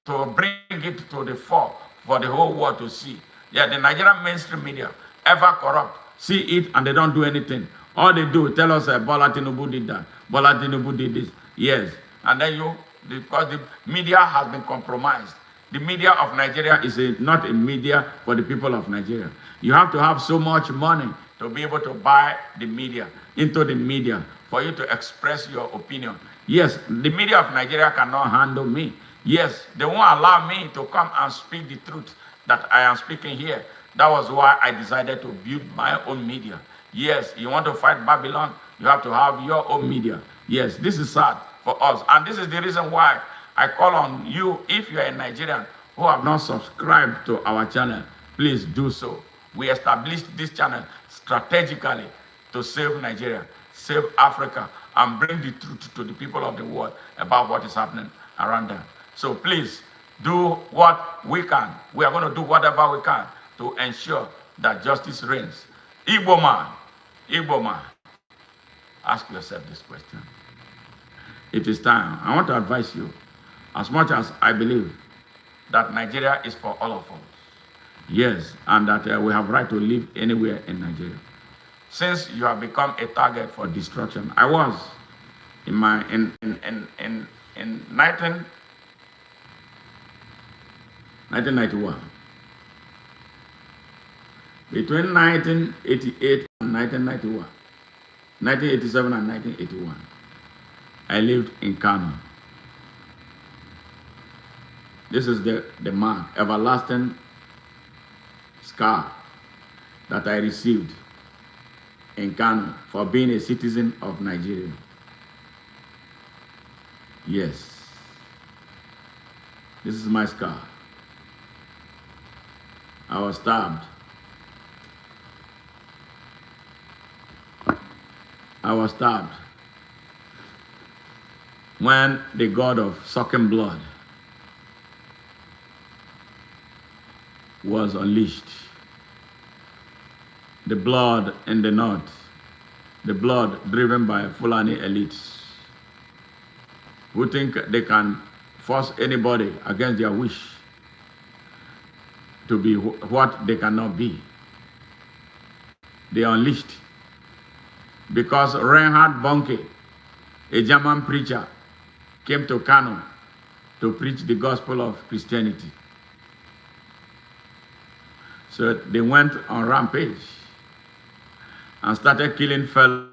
to bring it to the fore for the whole world to see. Yeah, the Nigerian mainstream media, ever corrupt, see it and they don't do anything. All they do, tell us Bola Tinubu did that, Bola Tinubu did this. Yes, and then because the media has been compromised. The media of Nigeria is not a media for the people of Nigeria. You have to have so much money to be able to buy the media, into the media, for you to express your opinion. Yes, the media of Nigeria cannot handle me. Yes, they won't allow me to come and speak the truth that I am speaking here. That was why I decided to build my own media. Yes, you want to fight Babylon, you have to have your own media. Yes, this is sad for us. And this is the reason why I call on you, if you are a Nigerian who have not subscribed to our channel, please do so. We established this channel strategically to save Nigeria, save Africa, and bring the truth to the people of the world about what is happening around them. So please, do what we can. We are going to do whatever we can to ensure that justice reigns. Igbo man, ask yourself this question. It is time. I want to advise you, as much as I believe that Nigeria is for all of us, yes, and that we have right to live anywhere in Nigeria. Since you have become a target for destruction, I was in 1991. Between 1988 and 1991, 1987 and 1981, I lived in Kanu. This is the mark, everlasting scar that I received in Kanu for being a citizen of Nigeria. Yes, this is my scar. I was stabbed. I was stabbed when the god of sucking blood was unleashed. The blood in the north, the blood driven by Fulani elites who think they can force anybody against their wish to be what they cannot be. They are unleashed because Reinhard Bonnke, a German preacher, came to Kano to preach the gospel of Christianity. So they went on rampage and started killing fellow.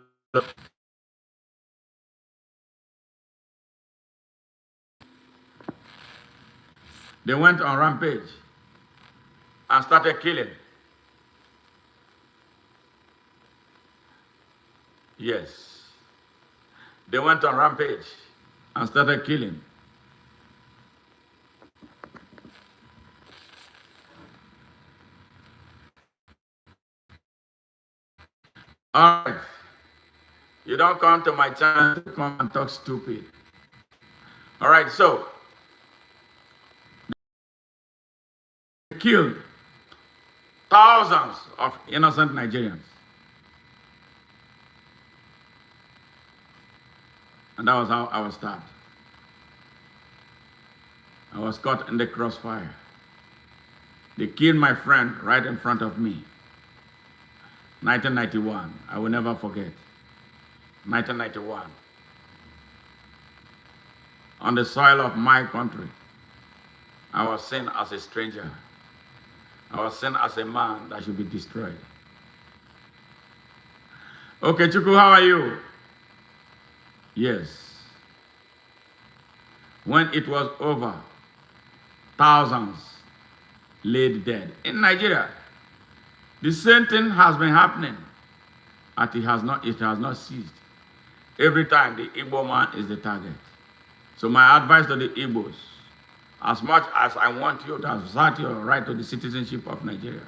They went on rampage and started killing. Yes. They went on rampage and started killing. All right. You don't come to my channel to come and talk stupid. All right, so they killed thousands of innocent Nigerians. And that was how I was stabbed. I was caught in the crossfire. They killed my friend right in front of me. 1991, I will never forget. 1991. On the soil of my country, I was seen as a stranger. I was seen as a man that should be destroyed. Okay, Chuku, how are you? Yes. When it was over, thousands laid dead in Nigeria. The same thing has been happening, and it has not ceased. Every time the Igbo man is the target. So my advice to the Igbos, as much as I want you to assert your right to the citizenship of Nigeria,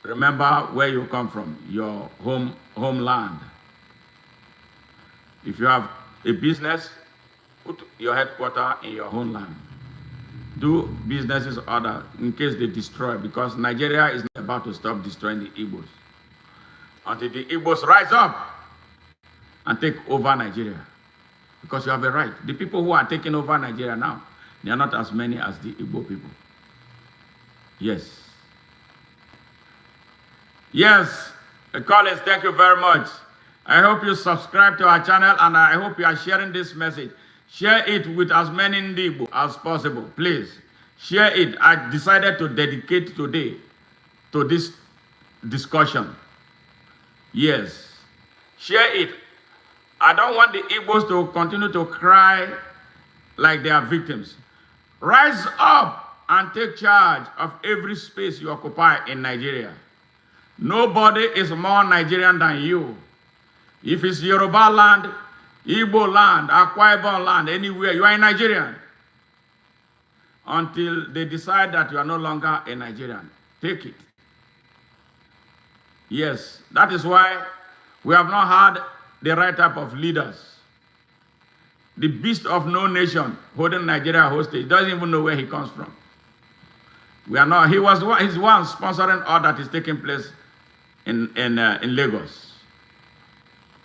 remember where you come from, your homeland. If you have a business, put your headquarters in your homeland. Do businesses order in case they destroy, because Nigeria is not about to stop destroying the Igbos until the Igbos rise up and take over Nigeria. Because you have a right. The people who are taking over Nigeria now, they are not as many as the Igbo people. Yes. Yes, Collins, thank you very much. I hope you subscribe to our channel, and I hope you are sharing this message. Share it with as many Igbo as possible, please. Share it. I decided to dedicate today to this discussion. Yes. Share it. I don't want the Igbos to continue to cry like they are victims. Rise up and take charge of every space you occupy in Nigeria. Nobody is more Nigerian than you. If it's Yoruba land, Igbo land, Akwa Ibom land, anywhere, you are a Nigerian. Until they decide that you are no longer a Nigerian. Take it. Yes, that is why we have not had the right type of leaders. The beast of no nation holding Nigeria hostage doesn't even know where he comes from. We are not. He's one sponsoring all that is taking place in Lagos.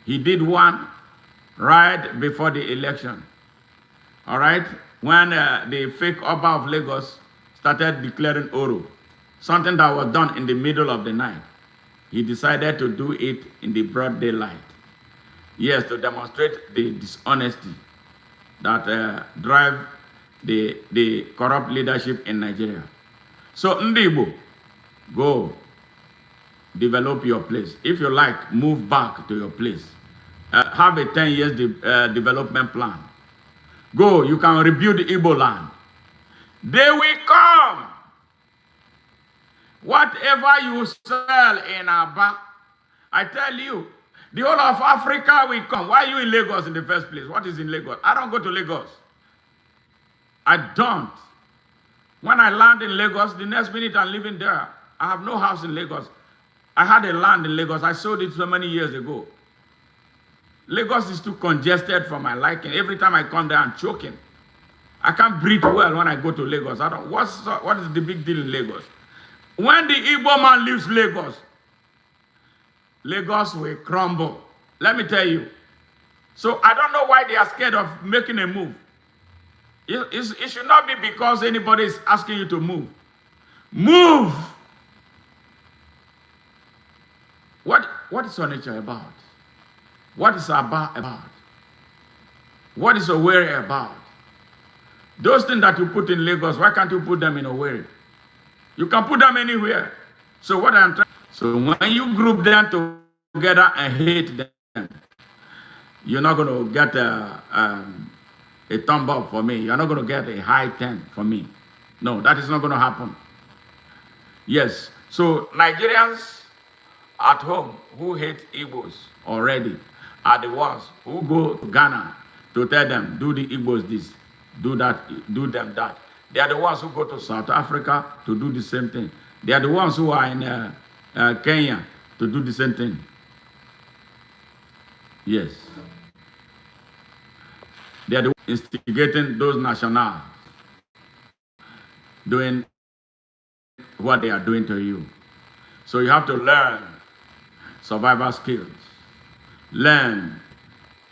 He did one right before the election. All right, when the fake Oba of Lagos started declaring Oro, something that was done in the middle of the night. He decided to do it in the broad daylight. Yes, to demonstrate the dishonesty that drive the corrupt leadership in Nigeria. So Ndibo, go develop your place. If you like, move back to your place. Have a 10 years development plan. Go, you can rebuild the Igbo land. They will come. Whatever you sell in Aba, I tell you, the whole of Africa will come. Why are you in Lagos in the first place? What is in Lagos? I don't go to Lagos. I don't. When I land in Lagos, the next minute I'm living there. I have no house in Lagos. I had a land in Lagos. I sold it so many years ago. Lagos is too congested for my liking. Every time I come there, I'm choking. I can't breathe well when I go to Lagos. What is the big deal in Lagos? When the Igbo man leaves Lagos, Lagos will crumble. Let me tell you. So I don't know why they are scared of making a move. It should not be because anybody is asking you to move. Move! What is Onitsha about? What is Aba about? What is Owerri about? Those things that you put in Lagos, why can't you put them in Owerri? You can put them anywhere. So what I'm trying. So when you group them together and hate them, you're not going to get a thumb up for me. You're not going to get a high 10 for me. No, that is not going to happen. Yes. So Nigerians at home who hate Igbos already are the ones who go to Ghana to tell them, do the Igbos this, do that, do them that. They are the ones who go to South Africa to do the same thing. They are the ones who are in Kenya to do the same thing. Yes. They are the ones instigating those nationals doing what they are doing to you. So you have to learn survival skills. Learn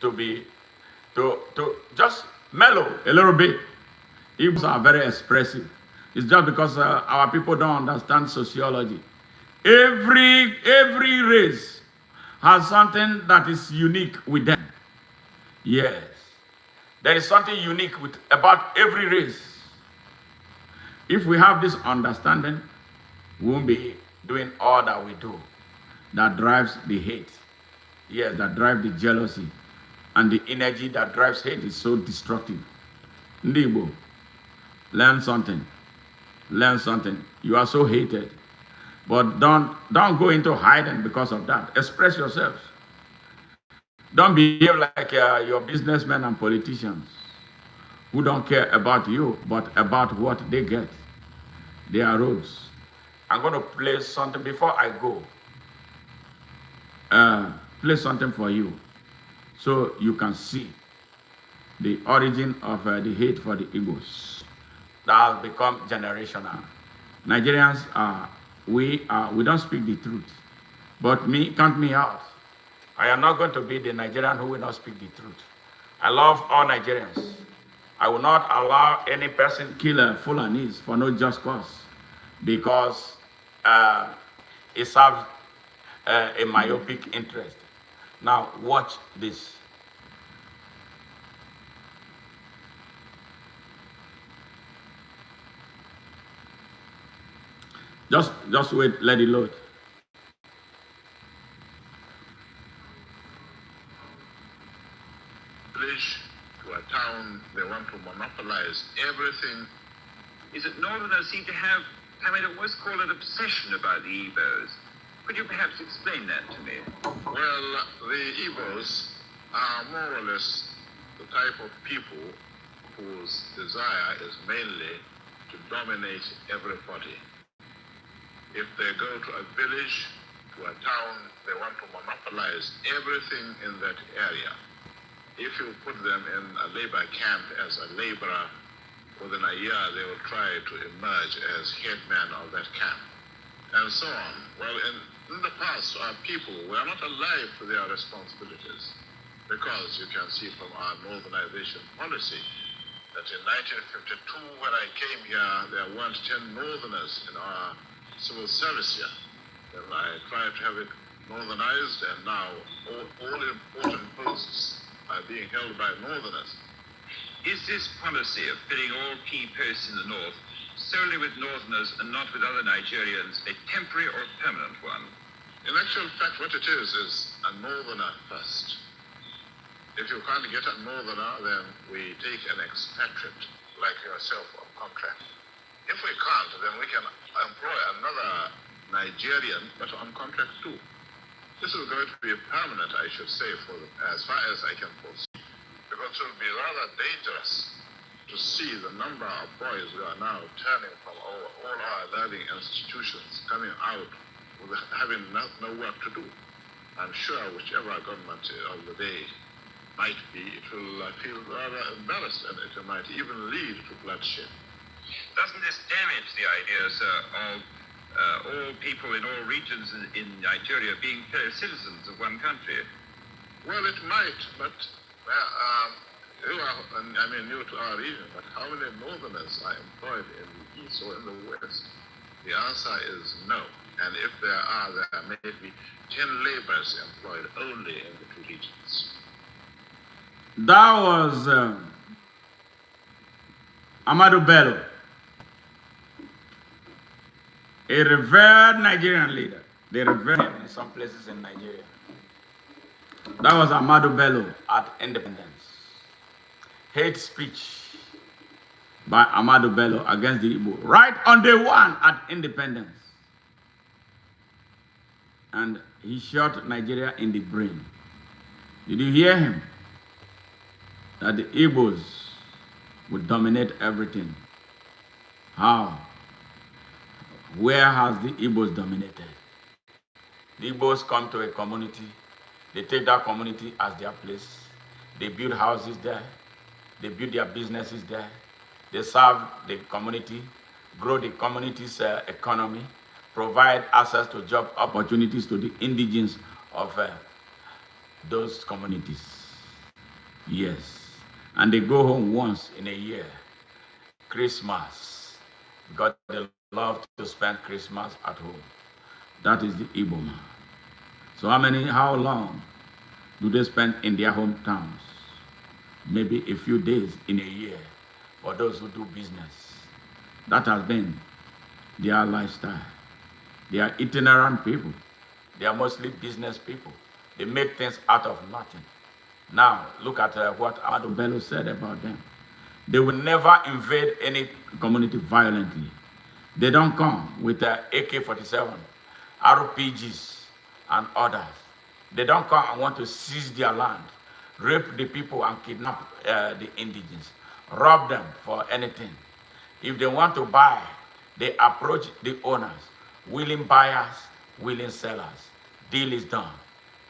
to just mellow a little bit. Igbos are very expressive. It's just because our people don't understand sociology. Every race has something that is unique with them. Yes. There is something unique about every race. If we have this understanding, we won't be doing all that we do. That drives the hate. Yes, that drives the jealousy. And the energy that drives hate is so destructive. Ndibo, learn something. Learn something. You are so hated. But don't go into hiding because of that. Express yourselves. Don't behave like your businessmen and politicians who don't care about you, but about what they get. Their roads. I'm going to play something before I go. Play something for you so you can see the origin of the hate for the Igbos that has become generational. Nigerians we don't speak the truth, but count me out. I am not going to be the Nigerian who will not speak the truth. I love all Nigerians. I will not allow any person kill Fulanis for no just cause, because it serves a myopic interest. Now watch this. Just wait, let it load. Village to a town, they want to monopolize everything. Is it Northerners seem to have, what's called an obsession about the Igbos? Could you perhaps explain that to me? Well, the Igbos are more or less the type of people whose desire is mainly to dominate everybody. If they go to a village to a town, they want to monopolize everything in that area. If you put them in a labor camp as a laborer, within a year they will try to emerge as headman of that camp, and so on. Well, in the past, our people were not alive to their responsibilities, because you can see from our northernization policy that in 1952, when I came here, there weren't 10 northerners in our civil service here. Then I tried to have it northernized, and now all important posts are being held by northerners. Is this policy of filling all key posts in the north solely with northerners and not with other Nigerians a temporary or permanent one? In actual fact, what it is a northerner first. If you can't get a northerner, then we take an expatriate like yourself on contract. If we can't, then we can employ another Nigerian, but on contract too. This is going to be permanent, I should say, for as far as I can foresee. Because it will be rather dangerous to see the number of boys who are now turning from all our learning institutions coming out with having no work to do. I'm sure whichever government of the day might be, it will feel rather embarrassed, and it might even lead to bloodshed. Doesn't this damage the idea, sir, of all people in all regions in Nigeria being fellow citizens of one country? Well, it might, but you are, new to our region, but how many northerners are employed in the east or in the west? The answer is no. And if there may be 10 laborers employed only in the two regions. That was Ahmadu Bello, a revered Nigerian leader. They revere him in some places in Nigeria. That was Ahmadu Bello at independence. Hate speech by Ahmadu Bello against the Igbo, right on day one at independence. And he shot Nigeria in the brain. Did you hear him? That the Igbos would dominate everything. How? Where has the Igbos dominated? The Igbos come to a community, they take that community as their place, they build houses there, they build their businesses there, they serve the community, grow the community's economy, provide access to job opportunities to the indigenes of those communities. Yes. And they go home once in a year, Christmas, because they love to spend Christmas at home. That is the Igbo man. So how long do they spend in their hometowns? Maybe a few days in a year for those who do business. That has been their lifestyle. They are itinerant people. They are mostly business people. They make things out of nothing. Now, look at what Ahmadu Bello said about them. They will never invade any community violently. They don't come with AK-47, RPGs, and others. They don't come and want to seize their land, rape the people and kidnap the indigents, rob them for anything. If they want to buy, they approach the owners, willing buyers, willing sellers. Deal is done,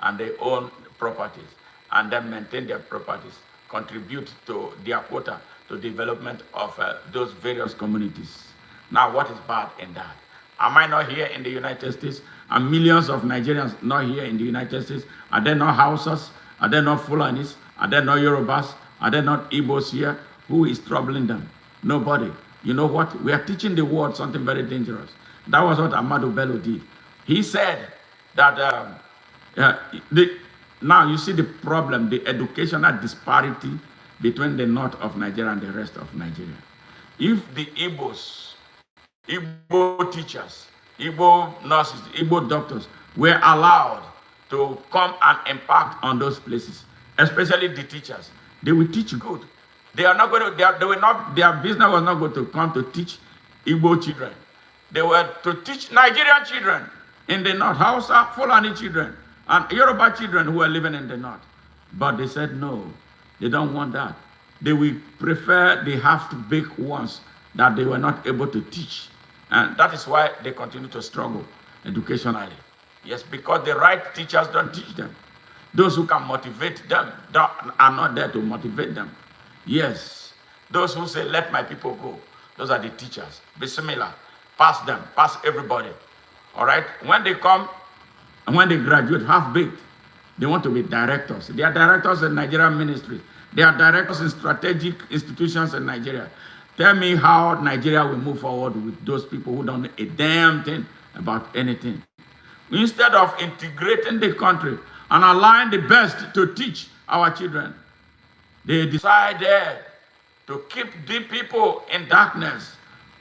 and they own properties, and then maintain their properties, contribute to their quota to development of those various communities. Now, what is bad in that? Am I not here in the United States? Are millions of Nigerians not here in the United States? Are there not Hausas? Are there not Fulanis? Are there not Yorubas? Are there not Igbos here? Who is troubling them? Nobody. You know what? We are teaching the world something very dangerous. That was what Ahmadu Bello did. He said that now you see the problem, the educational disparity between the north of Nigeria and the rest of Nigeria. If the Igbos, Igbo teachers, Igbo nurses, Igbo doctors were allowed to come and impact on those places, especially the teachers, they will teach good. They are not going to, they will not, their business was not going to come to teach Igbo children. They were to teach Nigerian children in the north, Hausa, Fulani children, and Yoruba children who are living in the north. But they said no, they don't want that. They will prefer the half-baked ones that they were not able to teach. And that is why they continue to struggle educationally Yes, because the right teachers don't teach them. Those who can motivate them are not there to motivate them. Yes, those who say, let my people go, those are the teachers. Bismillah, pass them, pass everybody. All right? When they come and when they graduate half-baked, they want to be directors. They are directors in Nigerian ministries. They are directors in strategic institutions in Nigeria. Tell me how Nigeria will move forward with those people who don't know a damn thing about anything. Instead of integrating the country and allowing the best to teach our children, they decided to keep the people in darkness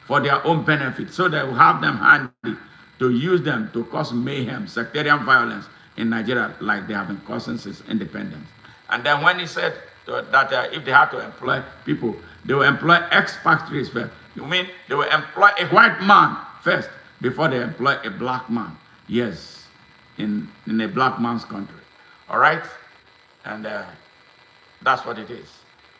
for their own benefit, so they will have them handy to use them to cause mayhem, sectarian violence in Nigeria, like they have been causing since independence. And then when he said that if they had to employ people, they will employ expatriates first. You mean they will employ a white man first before they employ a black man? Yes, in a black man's country. All right? And that's what it is.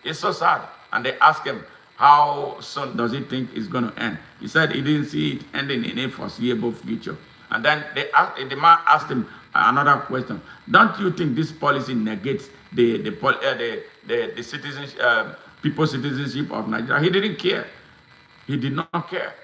It's so sad. And they asked him, how soon does he think it's going to end? He said he didn't see it ending in a foreseeable future. And then the man asked him another question. Don't you think this policy negates the people's citizenship of Nigeria? He didn't care. He did not care.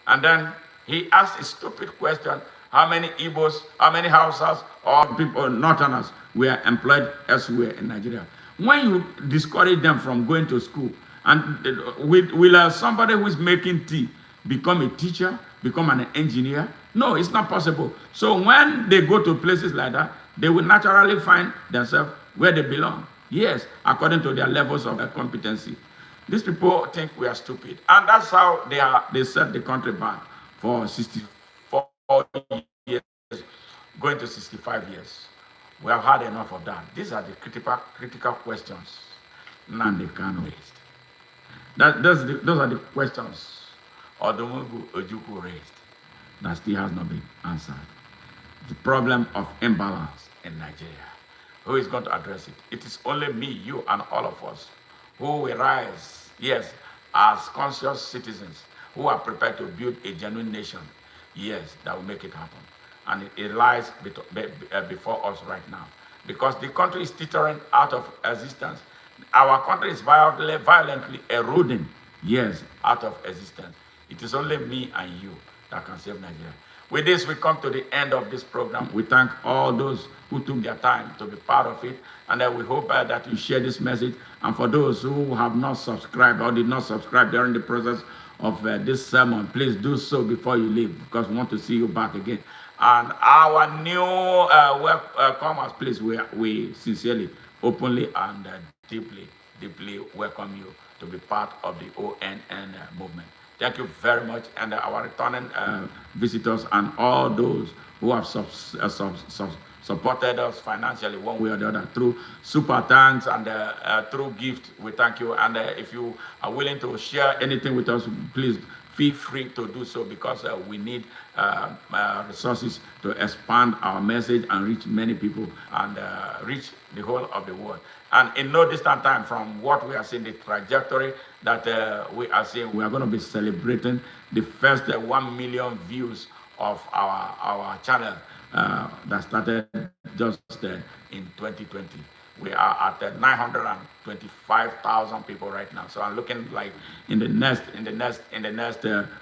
And then he asked a stupid question. How many Igbos, how many Hausas, or people, Northerners, were employed elsewhere in Nigeria? When you discourage them from going to school, and will somebody who is making tea become a teacher, become an engineer? No, it's not possible. So when they go to places like that, they will naturally find themselves where they belong. Yes, according to their levels of competency. These people think we are stupid. And that's how they set the country back for 64 years, going to 65 years. We have had enough of that. These are the critical questions Nnamdi Kanu raised. Those are the questions Odumogu Ojukwu raised that still has not been answered. The problem of imbalance in Nigeria. Who is going to address it? It is only me, you, and all of us who will rise, yes, as conscious citizens who are prepared to build a genuine nation, yes, that will make it happen. And it lies before us right now. Because the country is teetering out of existence. Our country is violently eroding, yes, out of existence. It is only me and you that can save Nigeria. With this, we come to the end of this program. We thank all those who took their time to be part of it. And we hope that you share this message. And for those who have not subscribed or did not subscribe during the process of this sermon, please do so before you leave, because we want to see you back again. And our new welcomers, please, we sincerely, openly, and deeply welcome you to be part of the ONN movement. Thank you very much. And our returning visitors and all those who have supported us financially one way or the other through super thanks and through gift, we thank you. And if you are willing to share anything with us, please feel free to do so, because we need resources to expand our message and reach many people and reach the whole of the world. And in no distant time from what we are seeing, the trajectory that we are seeing, we are going to be celebrating the first 1 million views of our channel that started just in 2020. We are at 925,000 people right now. So I'm looking like in the next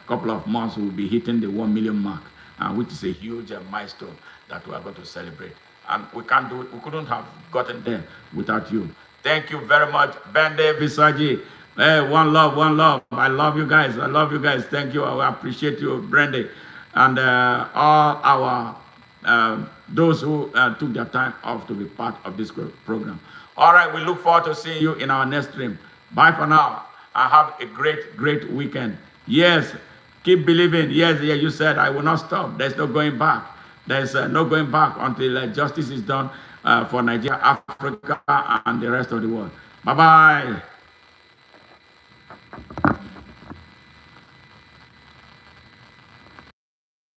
couple of months we'll be hitting the 1 million mark, which is a huge milestone that we are going to celebrate. And we can't do it. We couldn't have gotten there without you. Thank you very much, Bende Visaji. Hey, one love, one love. I love you guys. I love you guys. Thank you. I appreciate you, Brenda, and all our those who took their time off to be part of this program. All right, we look forward to seeing you in our next stream. Bye for now, and have a great weekend. Yes, keep believing. Yes, yeah, you said I will not stop. There's no going back. There's no going back until justice is done for Nigeria, Africa, and the rest of the world. Bye-bye.